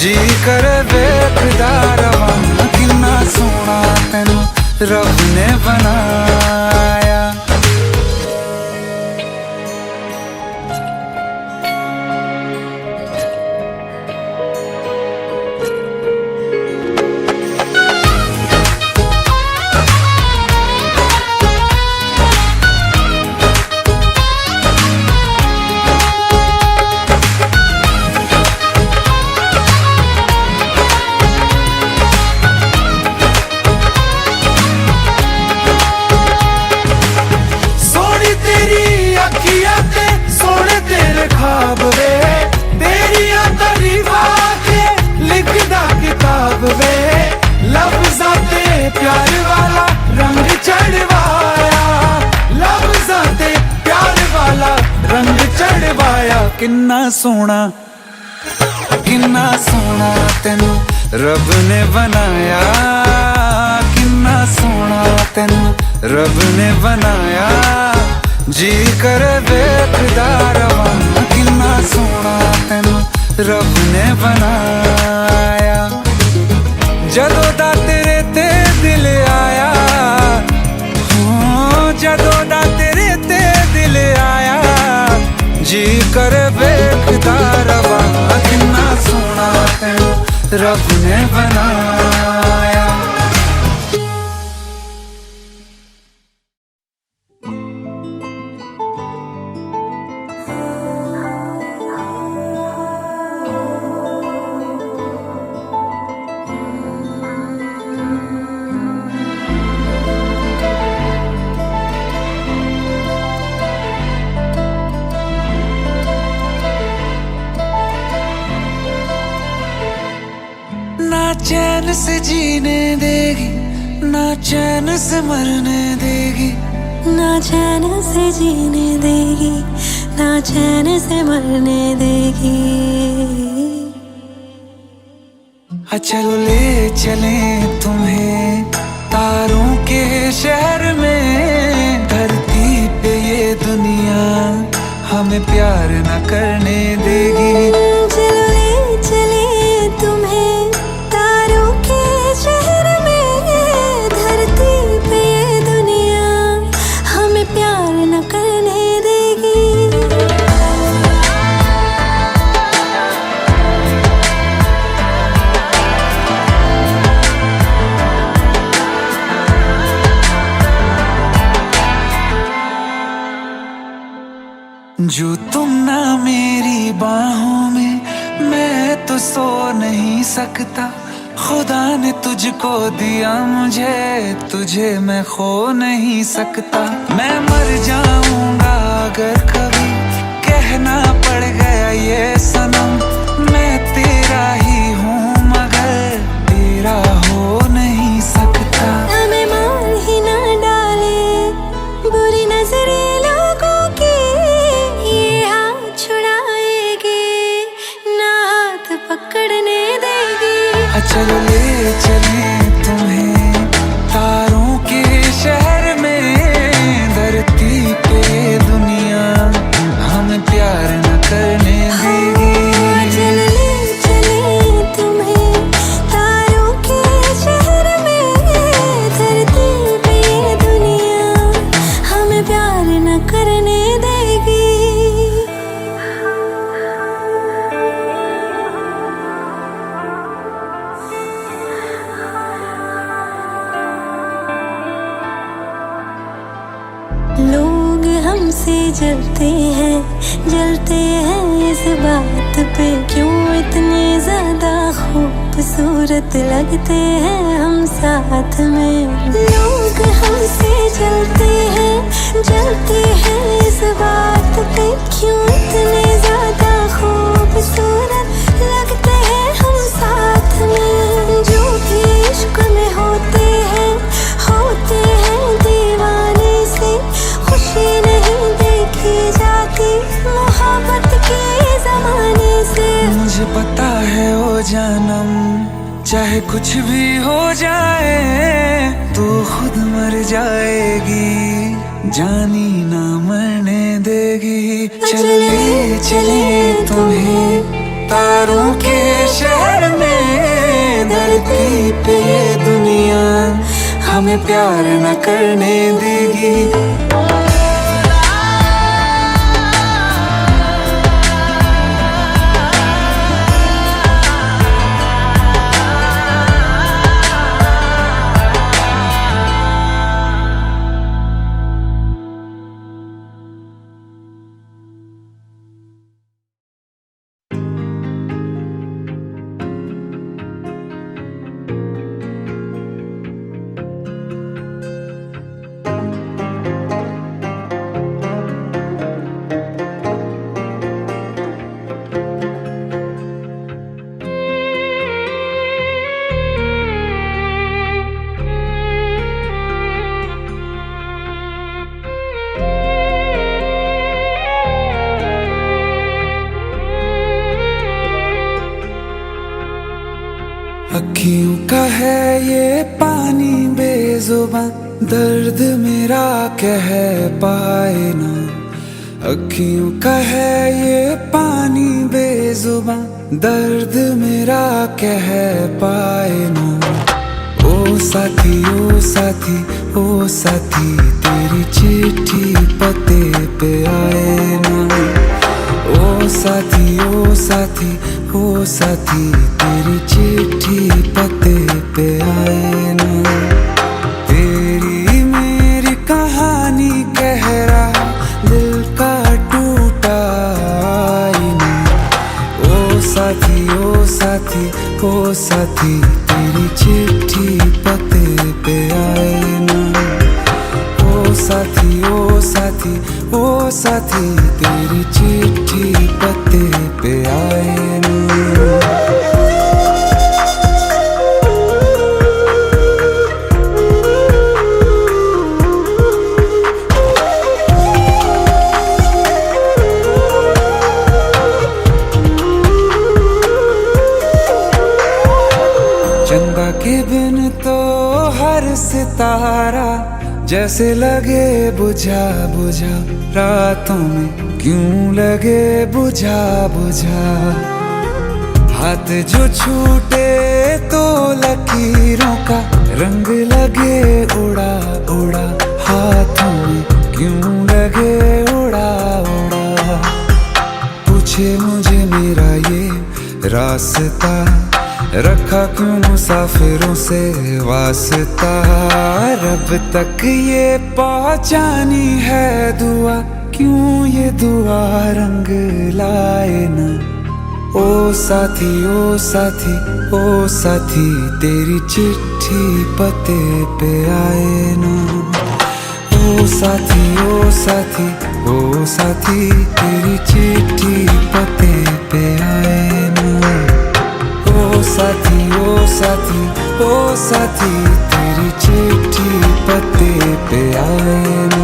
जी कर वेखदा रवां किन्ना सोना तेनू रब ने बनाया प्यार वाला रंग चढ़वाया लफ्ज़ां ते प्यार वाला रंग चढ़वाया किन्ना सोना तेनू रब ने बनाया किन्ना सोना तेनू रब ने बनाया जी कर वेखदा रवां किन्ना सोना तेनू रब ने बनाया जदों दा तेरे ते दिल आया जदों दा तेरे ते दिल आया जी कर वेखदा रवां किन्ना सोना तेनू रब ने बनाया चैन से जीने देगी ना चैन से मरने देगी ना चैन से जीने देगी ना चैन से मरने देगी। चलो ले चले तुम्हें तारों के शहर में धरती पे ये दुनिया हमें प्यार न करने देगी। चलो ले चले तुम्हें तारों के शहर में धरती पे ये दुनिया हमें प्यार न करने देगी। जो तुम ना मेरी बाहों में मैं तो सो नहीं सकता। खुदा ने तुझको दिया मुझे तुझे मैं खो नहीं सकता। मैं मर जाऊंगा अगर कभी कहना पड़ गया ये सनम मैं तेरा ही हूँ मगर तेरा हो नहीं सकता। चलो ले चले तुम्हें तारों के शहर में, धरती पे दुनिया हमें प्यार न करने देगी। चल ले चले तुम्हें तारों के शहर में, धरती पे दुनिया हमें प्यार न करने देगी। लोग हमसे जलते हैं इस बात पे, क्यों इतने ज्यादा खूबसूरत लगते हैं हम साथ में। लोग हमसे जलते हैं इस बात पे, क्यों इतने ज्यादा खूबसूरत लगते हैं हम साथ में। जो भी इश्क में होते हैं दीवाने से, खुशी नहीं देखी जाती मोहब्बत के ज़माने से। मुझे पता है ओ जानम, चाहे कुछ भी हो जाए तो खुद मर जाएगी, जानी ना मरने देगी। चले चले तुम्हें तारों के शहर में, धरती पे दुनिया हमें प्यार न करने देगी। अखियों का है ये पानी बेजुबां, दर्द मेरा कह पाए ना। अखियों का है ये पानी बेजुबां, दर्द मेरा कह पाए ना। ओ साथी ओ साथी ओ साथी, तेरी चिट्ठी पते पे आए ना। ओ साथी ओ साथी ओ साथी, तेरी चिट्ठी पते पे आए ना। तेरी मेरी कहानी कह रहा दिल का टूटा आईना। ओ साथी ओ साथी ओ साथी, तेरी चिट्ठी पते पे आए ना। ओ साथी ओ साथी ओ साथी, तेरी चिट्ठी पते पे आए ना। चंदा के बिन तो हर सितारा जैसे लगे बुझा बुझा, रातों में क्यों लगे बुझा बुझा। हाथ जो छूटे तो लकीरों का रंग लगे उड़ा उड़ा, हाथों में क्यों लगे उड़ा उड़ा। पूछे मुझे मेरा ये रास्ता, रखा क्यों मुसाफिरों से वास्ता। रब तक ये पहुंचानी है दुआ, क्यों ये दुआ रंग लाए ना। ओ साथी ओ साथी ओ साथी, तेरी चिट्ठी पते पे आए ना। ओ साथी ओ साथी ओ साथी, तेरी चिट्ठी पते पे आए ना। ओ साथी ओ साथी ओ साथी, तेरी चिट्ठी पते पे आए ना।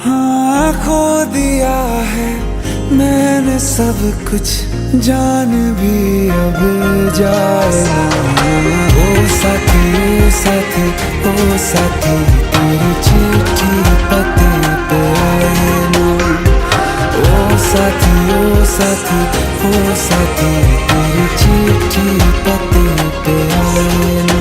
हाँ कुछ जान भी अब जाए ना। ओ साथी ओ साथी ओ साथी, तेरी चिट्ठी पते पे आए ना। ओ साथी ओ साथी ओ साथी, तेरी चिट्ठी पते पे आए ना।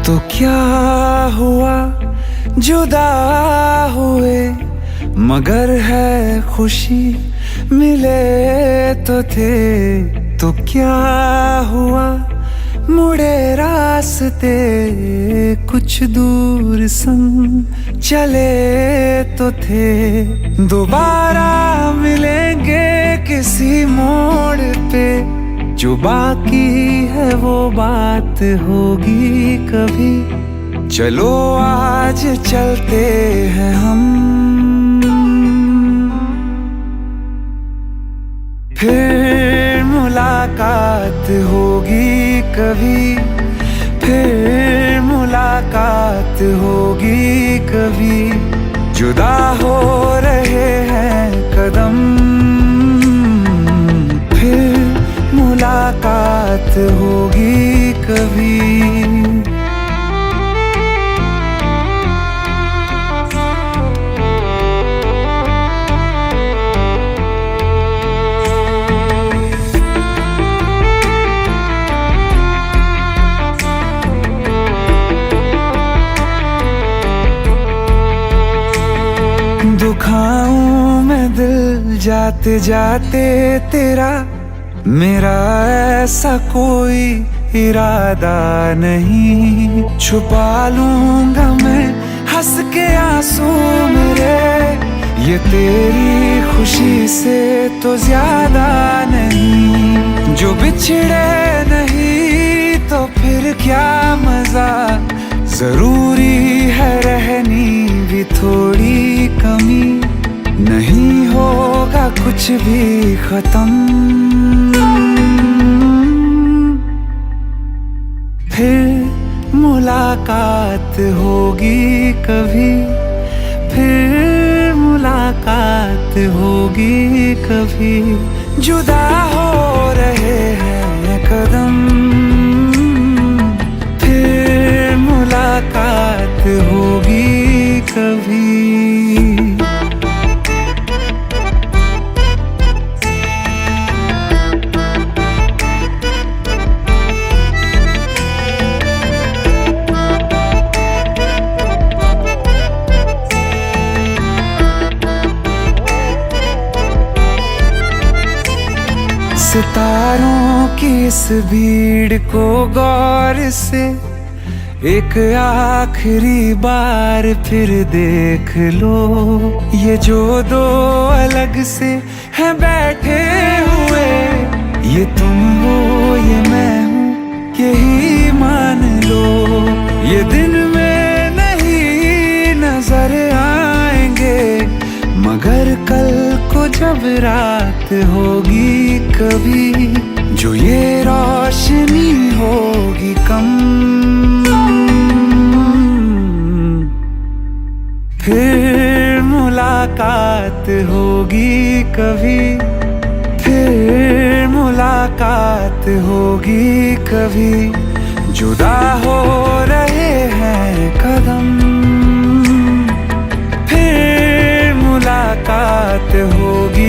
तो क्या हुआ जुदा हुए, मगर है खुशी मिले तो थे। तो क्या हुआ मुड़े रास्ते, कुछ दूर संग चले तो थे। दोबारा मिलेंगे किसी मोड़ पे, जो बाकी है वो बात होगी कभी। चलो आज चलते हैं हम, फिर मुलाकात होगी कभी। फिर मुलाकात होगी कभी। जुदा हो रहे हैं कदम, फिर मुलाकात होगी कभी। दुखाऊं मैं दिल जाते जाते तेरा, मेरा ऐसा कोई इरादा नहीं। छुपा लूंगा मैं हंस के आंसू मेरे, ये तेरी खुशी से तो ज्यादा नहीं। जो बिछड़े नहीं तो फिर क्या मजा, जरूरी है रहनी भी थोड़ी कमी। नहीं होगा कुछ भी खत्म, फिर मुलाकात होगी कभी। फिर मुलाकात होगी कभी। जुदा हो रहे हैं कदम, फिर मुलाकात होगी कभी। सितारों की इस भीड़ को गौर से एक आखिरी बार फिर देख लो। ये जो दो अलग से हैं बैठे हुए, ये तुम हो ये मैं हूँ यही मान लो। ये दिन में नहीं नजर आएंगे, मगर कल को जब रात होगी कभी, जो ये रोशनी होगी कम, फिर मुलाकात होगी कभी। फिर मुलाकात होगी कभी। जुदा हो रहे हैं कदम, फिर मुलाकात होगी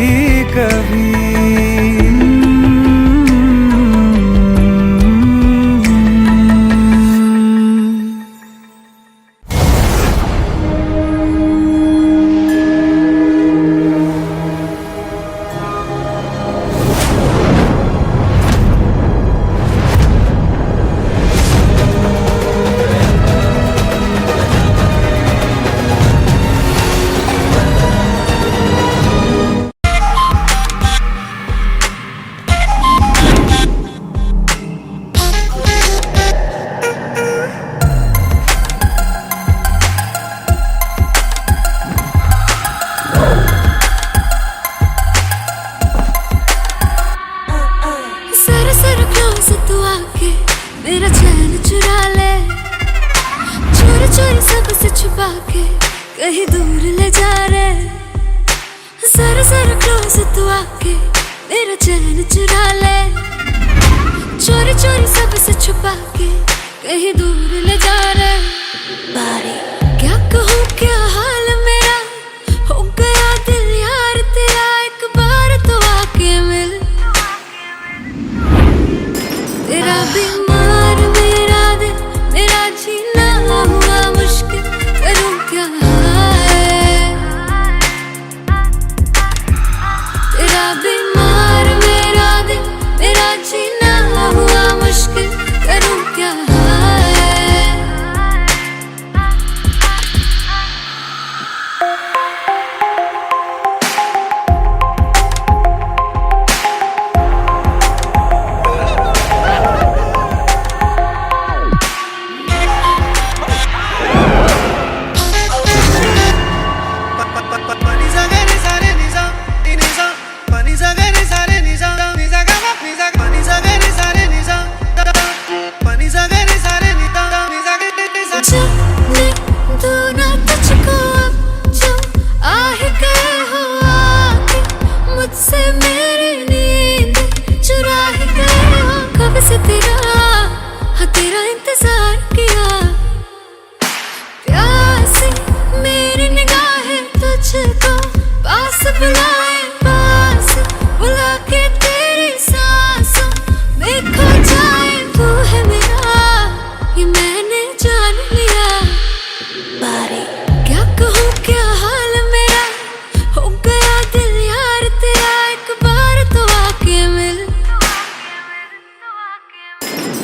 से तू आके मेरा चैन चुरा ले, चोरी चोरी सबसे छुपा के कहीं दूर ले जा रे। जरा जरा क्लोज तू आके मेरा चैन चुरा ले, चोरी चोरी सबसे छुपा के कहीं दूर ले जा रे। बारी क्या कहूँ क्या हाल मेरा, हो गया दिल यार तेरा, एक बार तो आके मिल। तेरा बीमार मेरा दिल, मेरा जीना हुआ मुश्किल, करूँ क्या है। तेरा बीमार मेरा दिल, मेरा जीना हुआ मुश्किल, करूँ क्या है। तेरा इंतजार किया, प्यासी मेरी निगाहें तुझको पास बुलाए, पास बुला के तेरी सांसों में खो जाए। तू है मेरा ये मैंने जान लिया। बारी क्या कहूँ क्या हाल मेरा, हो गया दिल यार तेरा, एक बार तो आके मिल।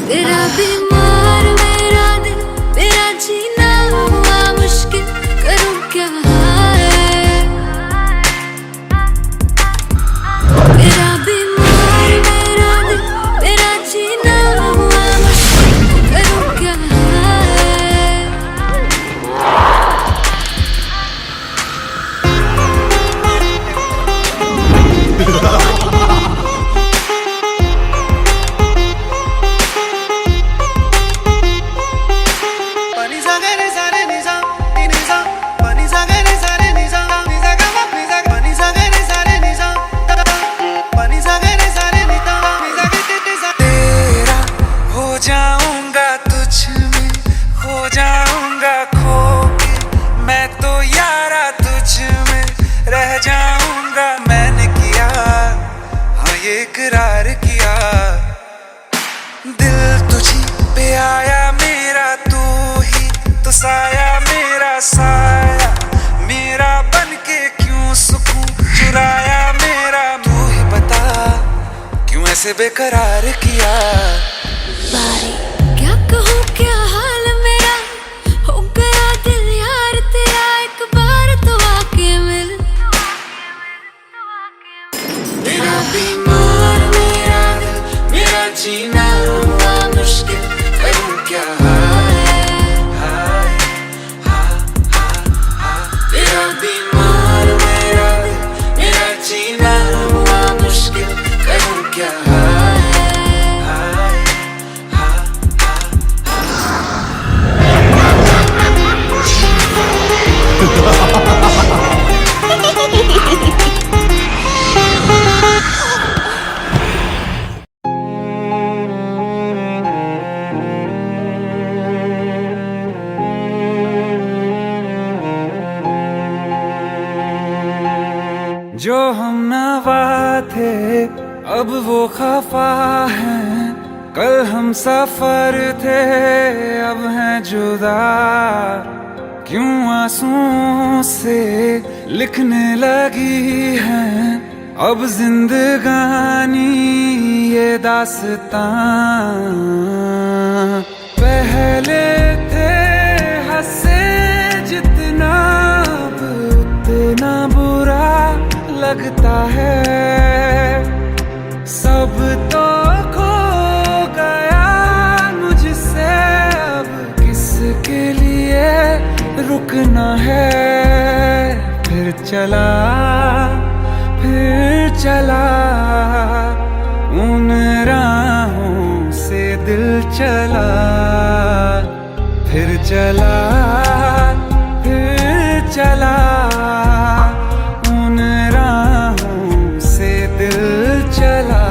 तेरा बीमार मेरा दिल, मेरा जीना हुआ मुश्किल, करूँ क्या है। तेरा बीमार मेरा दिल, मेरा जीना हुआ मुश्किल, करूँ क्या है। जाऊंगा तुझ में, खो जाऊंगा खो के, मैं तो यारा तुझ में रह जाऊंगा। मैंने किया हाँ ये इकरार किया, दिल तुझी पे आया मेरा, तू ही तो साया मेरा, साया मेरा बन के क्यों सुकून चुराया मेरा। तू ही बता क्यों ऐसे बेकरार किया। बारी क्या कहूँ क्या हाल मेरा, हो गया दिल यार तेरा, एक बार तो आके मिल। तेरा बीमार मेरा दिल, मेरा जीना हुआ मुश्किल, करूँ क्या हाय। तेरा बीमार मेरा दिल, मेरा जीना हुआ मुश्किल, करूँ क्या जो हम नवा थे अब वो खफा हैं, कल हम सफर थे अब हैं जुदा। क्यों आंसुओं से लिखने लगी हैं अब जिंदगानी ये दास्तां। पहले थे हंसे जितना अब उतना बुरा लगता है। सब तो खो गया मुझसे, अब किसके लिए रुकना है। फिर चला उन राहों चला, फिर चला, फिर चला, उन राहों से दिल चला।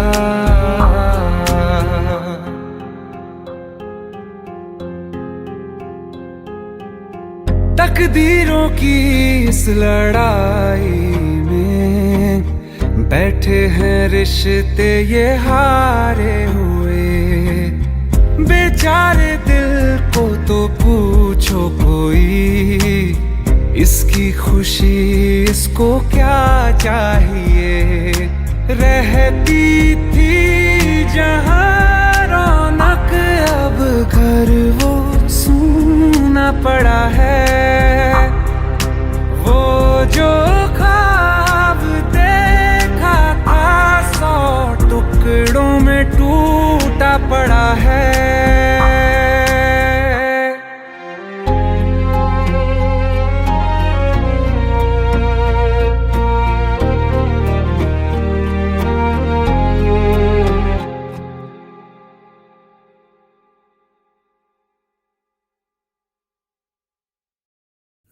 तकदीरों की इस लड़ाई में बैठे हैं रिश्ते ये हारे हुए। बेचारे दिल को तो पूछो कोई, इसकी खुशी इसको क्या चाहिए। रहती थी जहाँ रौनक, अब घर वो सूना पड़ा है। वो जो ख्वाब देखा था 100 टुकड़ों में टूटा पड़ा है।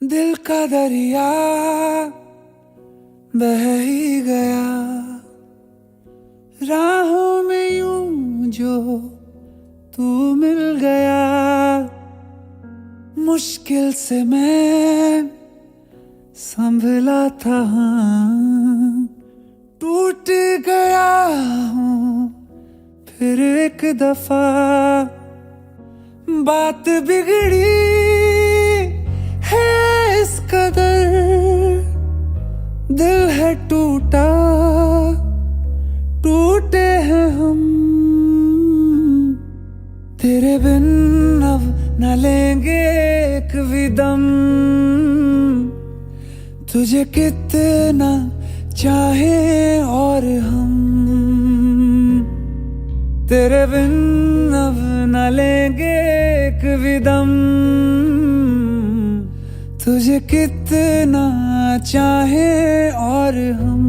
दिल का दरिया बह ही गया, राहों में यूं जो तू मिल गया। मुश्किल से मैं संभला था, टूट गया हूँ फिर एक दफा। बात बिगड़ी है इस कदर, दिल है टूटा, टूटे हैं हम। तेरे बिन अब न लेंगे एक भी दम, तुझे कितना चाहे और हम। तेरे बिन अब न लेंगे एक भी दम, तुझे कितना चाहे और हम।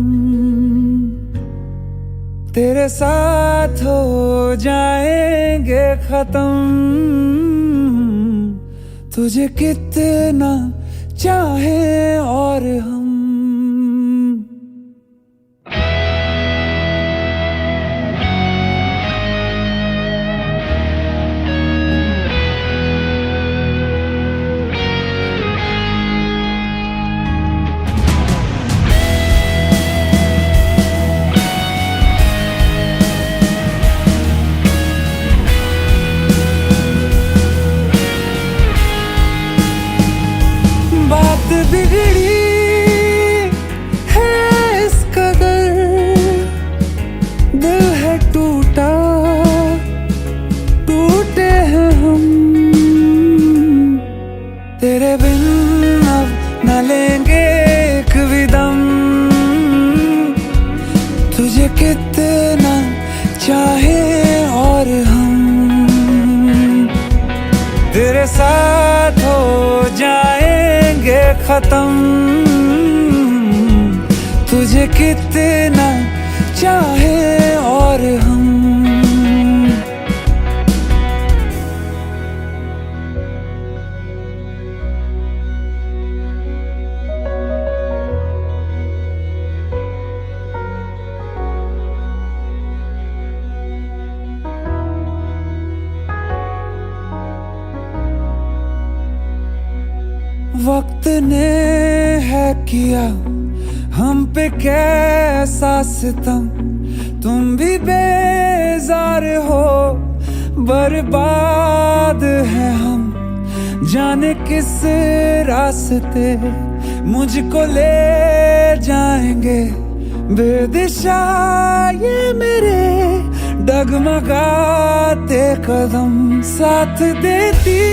तेरे साथ हो जाएंगे खत्म, तुझे कितना चाहे और हम। बात बिगड़ी है इस कदर, दिल है टूटा, टूटे हैं हम। तेरे बिन अब न लेंगे एक भी दम, तुझे कितना चाहे और हम। तेरे साथ हो जाएंगे खत्म, तुझे कितना चाहे और हम। वक्त ने है किया हम पे कैसा सितम, तुम भी बेजार हो, बर्बाद है हम। जाने किस रास्ते मुझको ले जाएंगे, बेदिशा ये मेरे डगमगाते कदम। साथ देती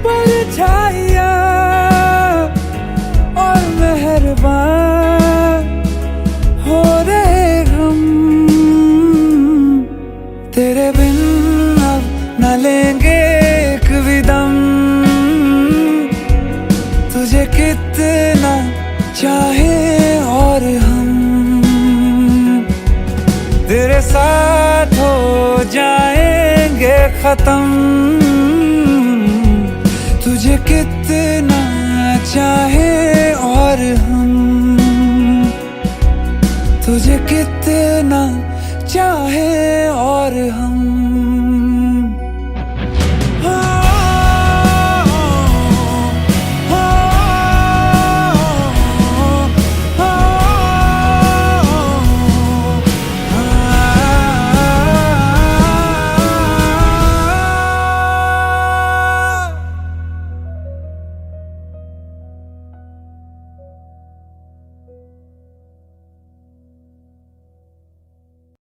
परछाइयाँ और मेहरबान हो रहे हम। तेरे बिन अब न लेंगे एक भी दम, तुझे कितना चाहे और हम। तेरे साथ हो जाए खत्म, तुझे कितना चाहे और हम, तुझे कितना चाहे और हम।